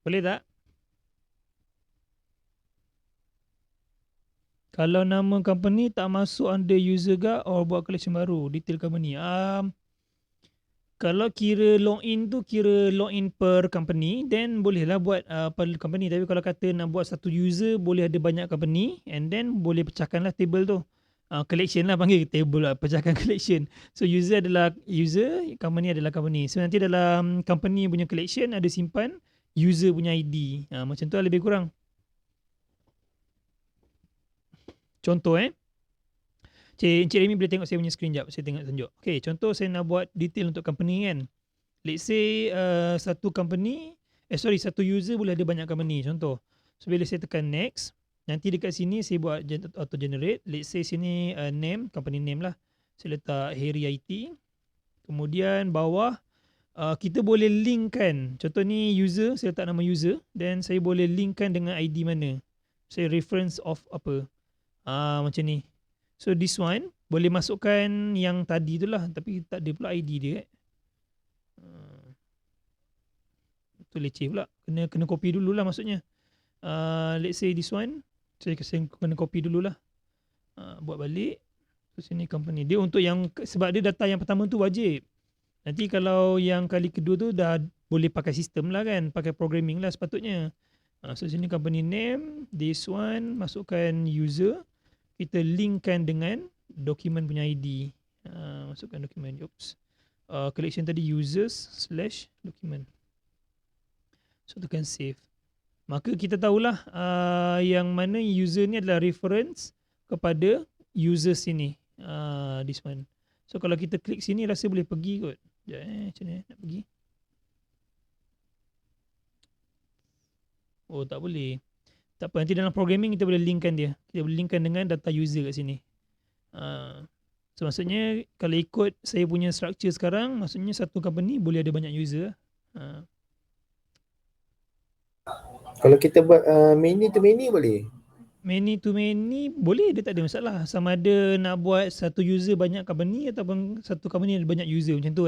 Boleh tak? Kalau nama company tak masuk under user guide or buat collection baru, detail company. Kalau kira login tu kira login per company, then bolehlah buat per company. Tapi kalau kata nak buat satu user, boleh ada banyak company and then boleh pecahkanlah table tu. Collection lah panggil table lah, pecahkan collection. So user adalah user, company adalah company. So nanti dalam company punya collection ada simpan user punya ID. Macam tu lah lebih kurang. Contoh Encik Remy boleh tengok saya punya screen jap. Saya tengok tunjuk. Okay, contoh saya nak buat detail untuk company kan. Let's say satu user boleh ada banyak company. Contoh. So bila saya tekan next, nanti dekat sini saya buat auto generate. Let's say sini name, company name lah. Saya letak Harry IT. Kemudian bawah kita boleh linkkan. Contoh ni user, saya letak nama user. Then saya boleh linkkan dengan ID mana. Saya reference of apa. Macam ni. So this one boleh masukkan yang tadi tu lah, tapi tak ada pula ID dia. Tu leceh pula. Kena copy dululah maksudnya. Let's say this one, saya kena copy dululah. Buat balik. So sini company. Dia untuk yang, sebab dia data yang pertama tu wajib. Nanti kalau yang kali kedua tu dah boleh pakai sistem lah kan, pakai programming lah sepatutnya. So sini company name, this one masukkan user. Kita linkkan dengan dokumen punya ID. Masukkan dokumen. Oops. Collection tadi users/document. So tekan save. Maka kita tahulah yang mana user ni adalah reference kepada user sini. This one. So kalau kita klik sini rasa boleh pergi kot. Sekejap macam ni nak pergi. Oh tak boleh. Tak apa, nanti dalam programming kita boleh linkkan dia. Kita boleh linkkan dengan data user kat sini. So maksudnya kalau ikut saya punya structure sekarang, maksudnya satu company boleh ada banyak user. Kalau kita buat many to many boleh? Many to many boleh, dia tak ada masalah. Sama ada nak buat satu user banyak company ataupun satu company ada banyak user macam tu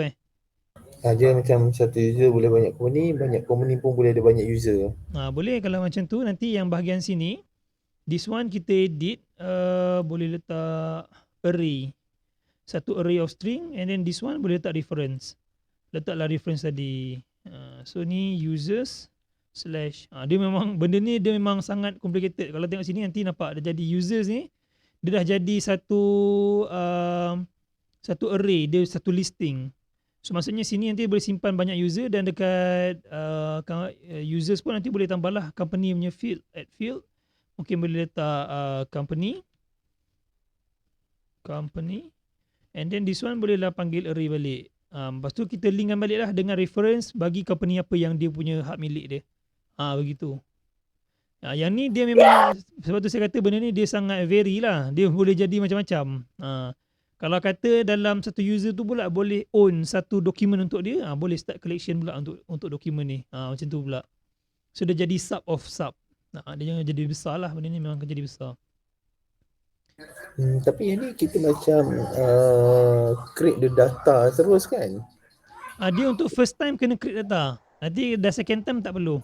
Dia macam satu user boleh banyak company pun boleh ada banyak user. Boleh kalau macam tu. Nanti yang bahagian sini, this one kita edit, boleh letak array. Satu array of string and then this one boleh letak reference. Letaklah reference tadi. So ni users slash. Dia memang, benda ni dia memang sangat complicated. Kalau tengok sini nanti nampak dia jadi users ni, dia dah jadi satu array, dia satu listing. So maksudnya sini nanti boleh simpan banyak user dan dekat users pun nanti boleh tambahlah company punya field, add field. Mungkin boleh letak company and then this one bolehlah panggil array balik. Lepas tu kita linkkan balik lah dengan reference bagi company apa yang dia punya hak milik dia. Begitu. Yang ni dia memang, sebab tu saya kata benda ni dia sangat vary lah. Dia boleh jadi macam-macam. Kalau kata dalam satu user tu pula boleh own satu dokumen untuk dia, boleh start collection pula untuk dokumen ni. Macam tu pula. So dia jadi sub of sub. Dia jangan jadi besar lah, benda ni memang akan jadi besar. Tapi yang ni kita macam create the data terus kan? Dia untuk first time kena create data. Nanti dah second time tak perlu.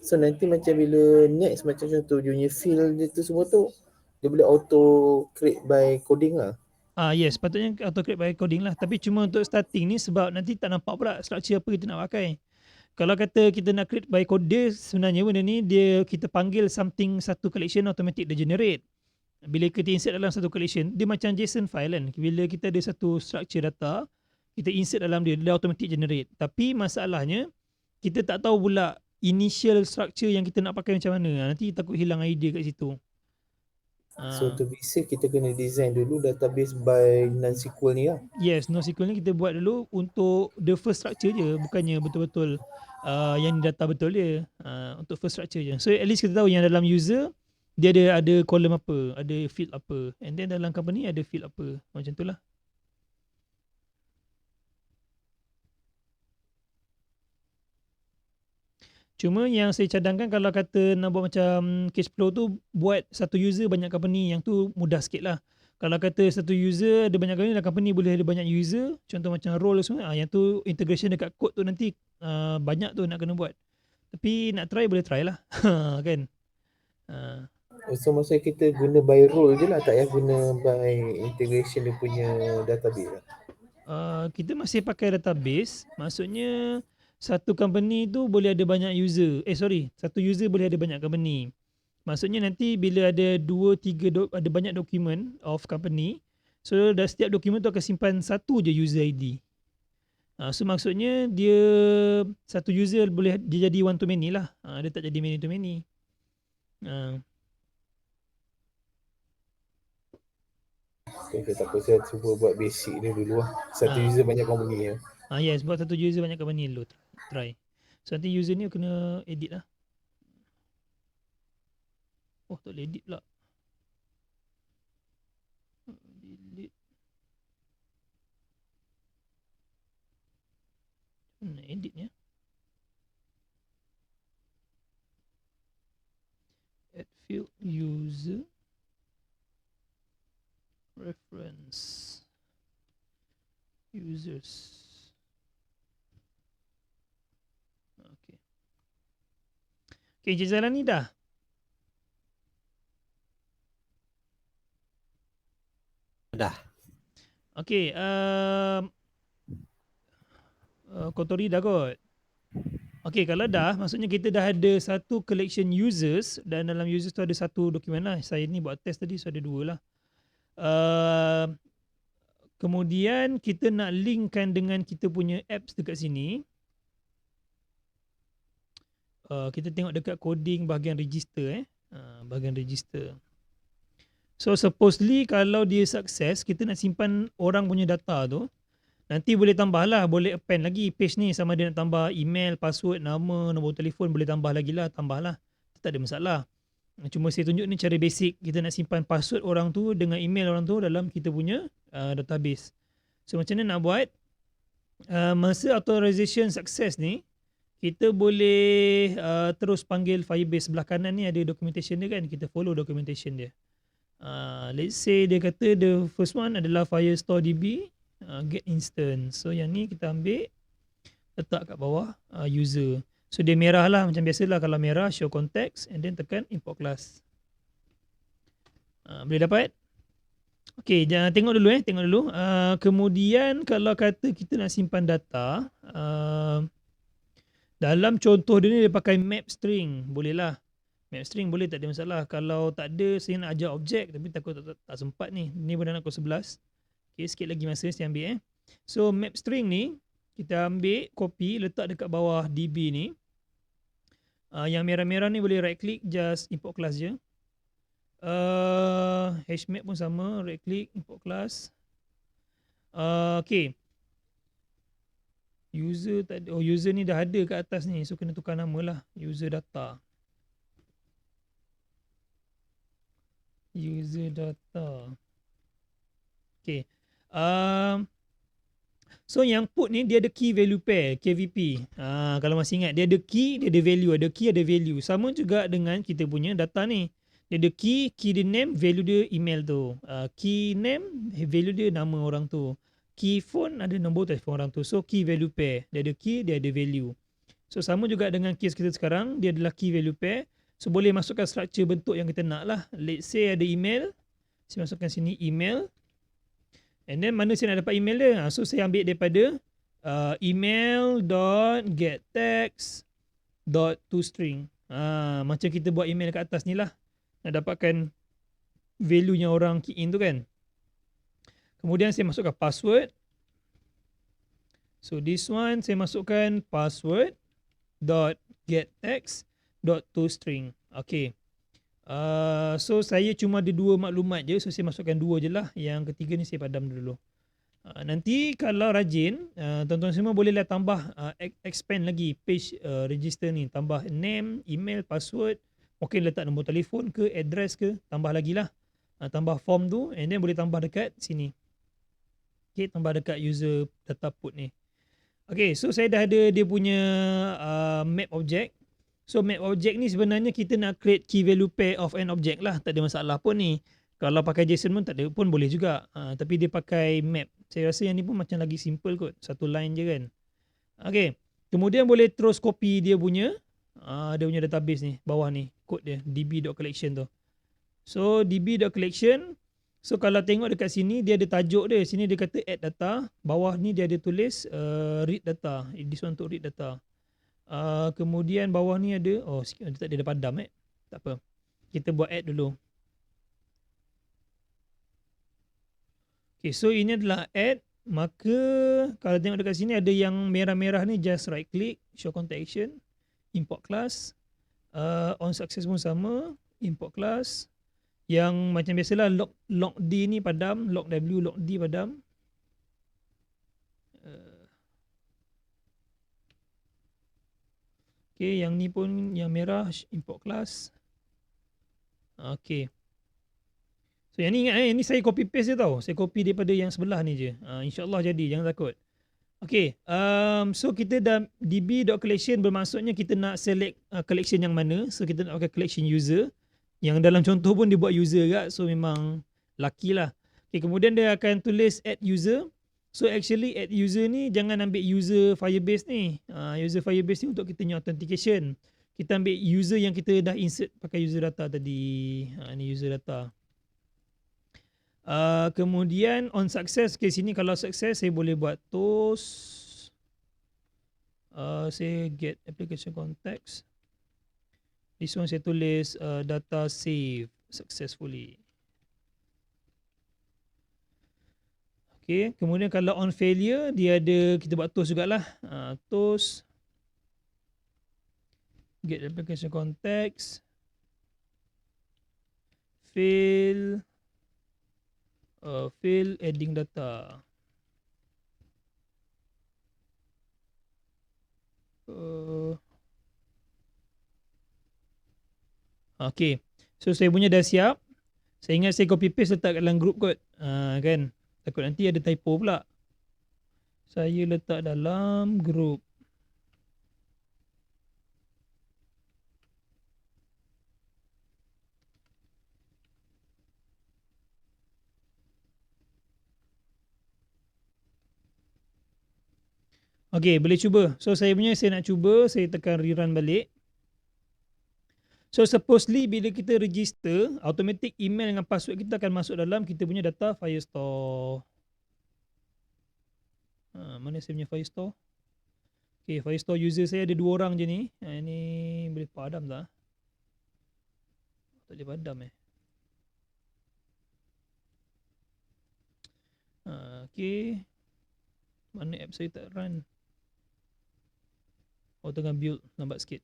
So nanti macam bila next macam contoh dia punya field dia tu semua tu, dia boleh auto create by coding lah. Yes, patutnya auto create by coding lah. Tapi cuma untuk starting ni sebab nanti tak nampak pula structure apa kita nak pakai. Kalau kata kita nak create by code, dia sebenarnya benda ni kita panggil satu collection automatic dia generate. Bila kita insert dalam satu collection, dia macam JSON file kan. Bila kita ada satu structure data, kita insert dalam dia automatic generate. Tapi masalahnya, kita tak tahu pula initial structure yang kita nak pakai macam mana. Nanti takut hilang idea kat situ. So to be safe, kita kena design dulu database by NoSQL ni lah. Yes, NoSQL ni kita buat dulu untuk the first structure je. Bukannya betul-betul yang data betul dia. Untuk first structure je. So at least kita tahu yang dalam user, dia ada column apa, ada field apa. And then dalam company ada field apa. Macam tu lah. Cuma yang saya cadangkan kalau kata nak buat macam cash flow tu, buat satu user banyak company, yang tu mudah sikit lah. Kalau kata satu user ada banyak company, dan company boleh ada banyak user, contoh macam role semua, yang tu integration dekat code tu nanti banyak tu nak kena buat. Tapi nak try boleh try lah. Kan? So maksudnya kita guna by role je lah, tak payah guna by integration dia punya database lah. Kita masih pakai database, maksudnya satu company tu boleh ada banyak user. Satu user boleh ada banyak company. Maksudnya nanti bila ada 2 3 ada banyak dokumen of company, so setiap dokumen tu akan simpan satu je user ID. So maksudnya dia satu user boleh dia jadi one to many lah. Dia tak jadi many to many. Okay, tak apa, saya cuba buat basic ni dulu lah. Satu user banyak company ya. Yes, buat satu user banyak company dulu. Try. So nanti user ni kena edit lah. Oh, tak boleh edit pula. Delete. Mana editnya? Add field user reference users. Okay, jalan ni dah. Dah. Okay, kotori dah kot. Okay, kalau dah, maksudnya kita dah ada satu collection users dan dalam users tu ada satu dokumen lah. Saya ni buat test tadi, so ada 2 lah. Kemudian kita nak linkkan dengan kita punya apps dekat sini. Kita tengok dekat coding bahagian register bahagian register. So supposedly kalau dia sukses, kita nak simpan orang punya data tu, nanti boleh tambah lah, boleh append lagi page ni, sama dia nak tambah email, password, nama, nombor telefon, boleh tambah lagi lah, tambah lah, tak ada masalah. Cuma saya tunjuk ni cara basic kita nak simpan password orang tu dengan email orang tu dalam kita punya database. So macam mana nak buat? Masa authorization success ni, kita boleh terus panggil Firebase. Sebelah kanan ni ada documentation dia kan, kita follow documentation dia. Let's say dia kata the first one adalah Firestore DB get instance. So yang ni kita ambil, letak kat bawah user. So dia merah lah macam biasalah, kalau merah show context and then tekan import class. Boleh dapat? Okay, jangan tengok dulu tengok dulu. Kemudian kalau kata kita nak simpan data, dalam contoh dia ni dia pakai map string, boleh lah. Map string boleh, tak ada masalah. Kalau tak ada, saya nak ajar objek tapi takut tak sempat ni. Ni pun dah nak pukul 11. Okay, sikit lagi masa saya ambil So map string ni kita ambil, copy, letak dekat bawah DB ni. Yang merah-merah ni boleh right click, just import class je. Hashmap pun sama, right click, import class. Okay. User tadi, user ni dah ada kat atas ni, so kena tukar nama lah, user data. User data. Okay. So yang put ni dia ada key value pair, KVP. Kalau masih ingat, dia ada key, dia ada value, ada key, ada value. Sama juga dengan kita punya data ni. Dia ada key dia name, value dia email tu. Key name, value dia nama orang tu. Key phone ada nombor telefon orang tu. So key value pair. Dia ada key, dia ada value. So sama juga dengan case kita sekarang, dia adalah key value pair. So boleh masukkan structure bentuk yang kita nak lah. Let's say ada email. Saya masukkan sini email. And then mana saya nak dapat email dia? So saya ambil daripada email.getText.toString. Macam kita buat email kat atas ni lah. Nak dapatkan value yang orang key in tu kan. Kemudian saya masukkan password. So this one saya masukkan password.getText.toString. Okay. So saya cuma ada 2 maklumat je. So saya masukkan 2 je lah. Yang ketiga ni saya padam dulu. Nanti kalau rajin, tuan-tuan semua bolehlah tambah, expand lagi page register ni. Tambah name, email, password. Mungkin letak nombor telefon ke, address ke. Tambah lagi lah. Tambah form tu. And then boleh tambah dekat sini. Okay, tambah dekat user data put ni. Okay, so saya dah ada dia punya map object. So map object ni sebenarnya kita nak create key value pair of an object lah. Tak ada masalah pun ni. Kalau pakai JSON pun tak ada pun boleh juga. Tapi dia pakai map. Saya rasa yang ni pun macam lagi simple kot. Satu line je kan. Okay. Kemudian boleh terus copy dia punya database ni. Bawah ni. Code dia. db.collection tu. So db.collection. So kalau tengok dekat sini dia ada tajuk dia. Sini dia kata add data. Bawah ni dia ada tulis read data. This one untuk read data. Kemudian bawah ni ada, dia tak ada padam tak apa, kita buat add dulu. Okay, so ini adalah add. Maka kalau tengok dekat sini ada yang merah-merah ni, just right click, show contact action, import class, on success pun sama, import class. Yang macam biasalah log D ni padam, log W, log D padam. Okay, yang ni pun yang merah, import class. Okay. So yang ni ingat ni saya copy paste je tau. Saya copy daripada yang sebelah ni je. InsyaAllah jadi, jangan takut. Okay, so kita dah db.collection bermaksudnya kita nak select collection yang mana. So kita nak pakai collection user. Yang dalam contoh pun dia buat user kat. So memang lucky lah. Okay, kemudian dia akan tulis add user. So actually add user ni jangan ambil user Firebase ni. User Firebase ni untuk kita punya authentication. Kita ambil user yang kita dah insert pakai user data tadi. Ni user data. Kemudian on success, ke sini kalau success saya boleh buat toast. Saya get application context. This one saya tulis data save successfully. Okay, kemudian kalau on failure dia ada, kita buat toast jugalah. Toast get application context fail adding data. Okay, so saya punya dah siap. Saya ingat saya copy paste letak kat dalam group kot, kan, takut nanti ada typo pula. Saya letak dalam group. Okay, boleh cuba. So saya nak cuba, saya tekan rerun balik. So supposedly bila kita register, automatic email dengan password kita akan masuk dalam kita punya data Firestore. Mana saya punya Firestore? Okay, Firestore user saya ada 2 orang je ni. Ini boleh padam tak? Tak boleh padam Okay. Mana app saya tak run? Tengah build, lambat sikit.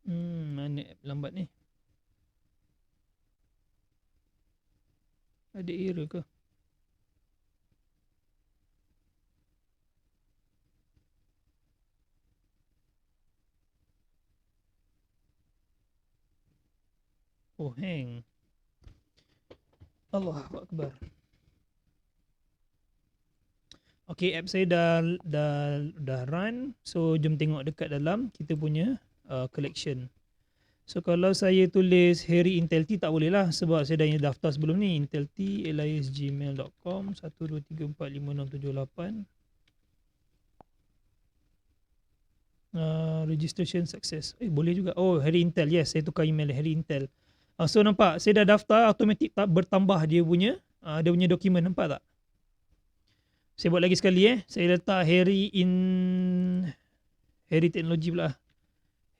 Mana app lambat ni? Ada error ke? Hang. Allahu Akbar. Okay, app saya dah run. So jom tengok dekat dalam kita punya collection. So kalau saya tulis Harry Intel T tak boleh lah, sebab saya dah daftar sebelum ni. Intel T alias@gmail.com 1234567 registration success. Boleh juga. Harry Intel. Yes, saya tukar email Harry Intel. So nampak saya dah daftar, automatik bertambah dia punya dokumen, nampak tak? Saya buat lagi sekali Saya letak Harry Technology pula.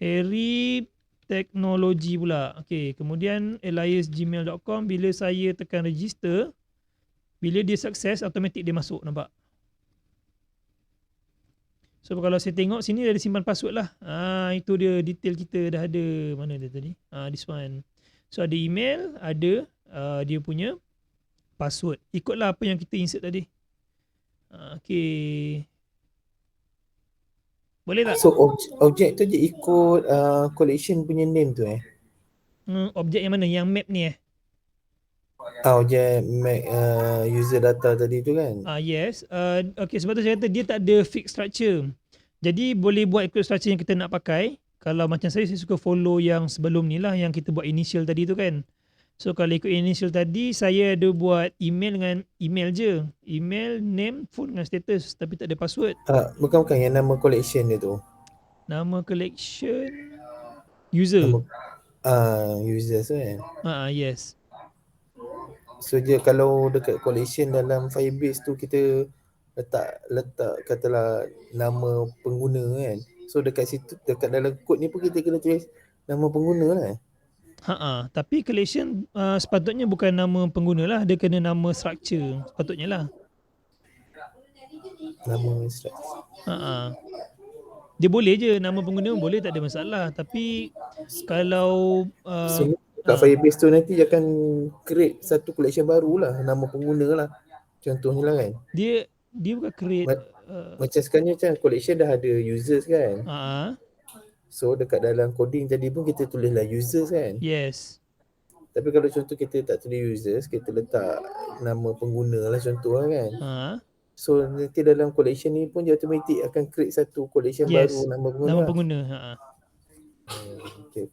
Harry Technology pula. Okay, kemudian alias@gmail.com. Bila saya tekan register, bila dia sukses, automatik dia masuk, nampak? So kalau saya tengok sini dia ada simpan password lah. Itu dia detail kita dah ada. Mana dia tadi? This one. So ada email, ada dia punya password. Ikutlah apa yang kita insert tadi. Okay. Boleh tak? So objek tu je ikut collection punya name tu Objek yang mana? Yang map ni je make user data tadi tu kan. Yes. Okay, sebab tu saya kata dia tak ada fixed structure. Jadi boleh buat ikut structure yang kita nak pakai. Kalau macam saya suka follow yang sebelum ni lah, yang kita buat initial tadi tu kan. So kalau ikut initial tadi, saya ada buat email dengan email je. Email, name, phone dengan status, tapi tak ada password. Bukan yang nama collection dia tu. Nama collection user. Nama users kan. Yes. So dia kalau dekat collection dalam Firebase tu kita letak katalah nama pengguna kan. So dekat situ, dekat dalam kod ni pun kita kena tulis nama pengguna lah. Tapi collection sepatutnya bukan nama pengguna lah, dia kena nama structure sepatutnya lah. Nama structure. Dia boleh je nama pengguna boleh, tak ada masalah. Tapi kalau so kat Firebase tu nanti dia akan create satu collection baru lah, nama pengguna lah. Contohnya lah kan. Dia bukan create macam sekarang ni macam collection dah ada users kan. So dekat dalam coding tadi pun kita tulislah users kan. Yes. Tapi kalau contoh kita tak tulis users, kita letak nama pengguna lah contoh lah kan. So nanti dalam collection ni pun dia automatic akan create satu collection baru nama pengguna. Nama pengguna. Okay.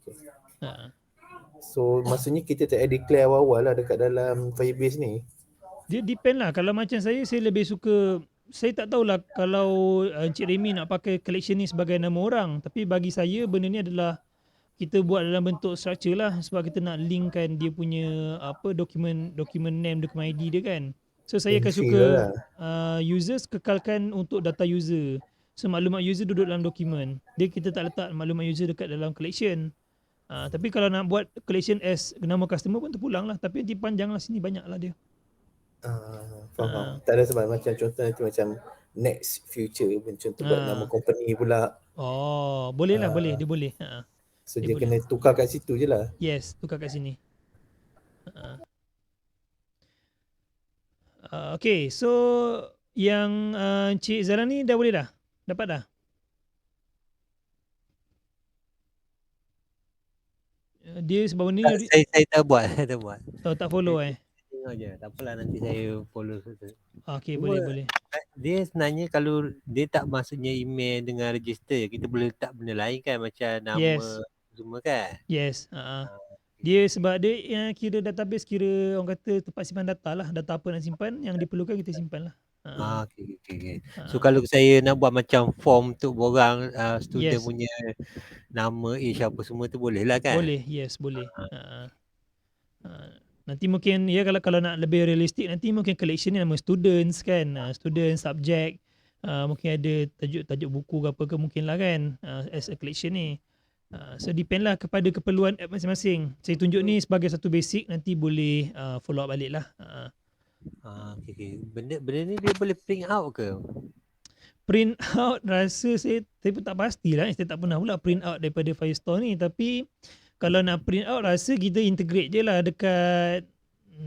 So maksudnya kita tak ada declare awal-awal lah dekat dalam Firebase ni. Dia depend lah. Kalau macam saya lebih suka, saya tak tahulah kalau Encik Remy nak pakai collection ni sebagai nama orang. Tapi bagi saya benda ni adalah kita buat dalam bentuk structure lah, sebab kita nak linkkan dia punya dokumen name, dokumen ID dia kan. So saya akan suka users kekalkan untuk data user. So maklumat user duduk dalam dokumen. Kita tak letak maklumat user dekat dalam collection. Tapi kalau nak buat collection as nama customer pun terpulang lah. Tapi nanti panjang lah, sini banyak lah dia. Faham. Tak ada sebab macam contoh nanti macam next future pun contoh buat nama company pula. Boleh lah, boleh. Dia boleh. So dia kena tukar kat situ je lah. Yes, tukar kat sini. Okay, so yang Cik Zara ni dah boleh dah? Dapat dah? Dia sebab ni saya tak buat. Tak follow Tengok je. Tak apalah, nanti saya follow. Okay, boleh. Dia sebenarnya kalau dia tak maksudnya email dengan register, kita boleh letak benda lain kan, macam nama semua kan. Yes. Dia sebab dia kira database, kira orang kata tempat simpan data lah. Data apa nak simpan, yang diperlukan kita simpan lah. Okay. So kalau saya nak buat macam form untuk borang student punya nama, age apa semua tu boleh lah kan? Boleh, yes, boleh. Nanti mungkin kalau nak lebih realistik, nanti mungkin collection ni nama students kan, student, subject, mungkin ada tajuk buku ke apa ke mungkin lah kan, as a collection ni. So depend lah kepada keperluan app masing-masing. Saya tunjuk ni sebagai satu basic, nanti boleh follow up balik lah. Okay. Benda ni dia boleh print out ke? Print out rasa saya pun tak pastilah. Saya tak pernah pula print out daripada Firestore ni. Tapi kalau nak print out, rasa kita integrate je lah dekat,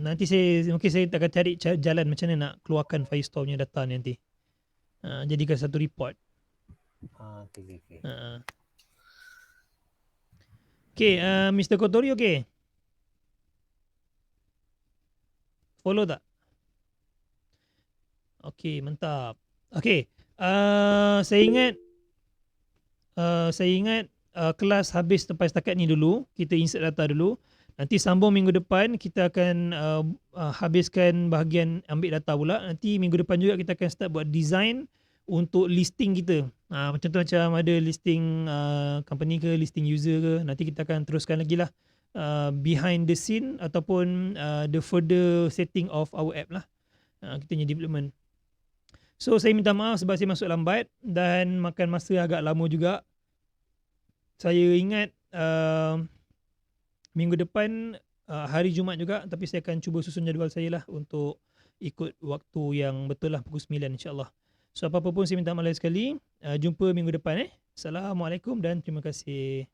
nanti mungkin saya akan cari jalan macam mana nak keluarkan Firestore punya data ni nanti. Jadikan satu report. Okay. Okay, Mr. Kotori okay? Follow tak? Okay, mantap. Okay, saya ingat kelas habis sampai setakat ni dulu. Kita insert data dulu. Nanti sambung minggu depan kita akan habiskan bahagian ambil data pula. Nanti minggu depan juga kita akan start buat design untuk listing kita. Macam tu, macam ada listing company ke, listing user ke. Nanti kita akan teruskan lagi lah behind the scene ataupun the further setting of our app lah. Kita punya development. So saya minta maaf sebab saya masuk lambat dan makan masa agak lama juga. Saya ingat minggu depan hari Jumaat juga, tapi saya akan cuba susun jadual saya lah untuk ikut waktu yang betul lah, pukul 9 insyaAllah. So apa-apa pun saya minta maaf sekali. Jumpa minggu depan. Assalamualaikum dan terima kasih.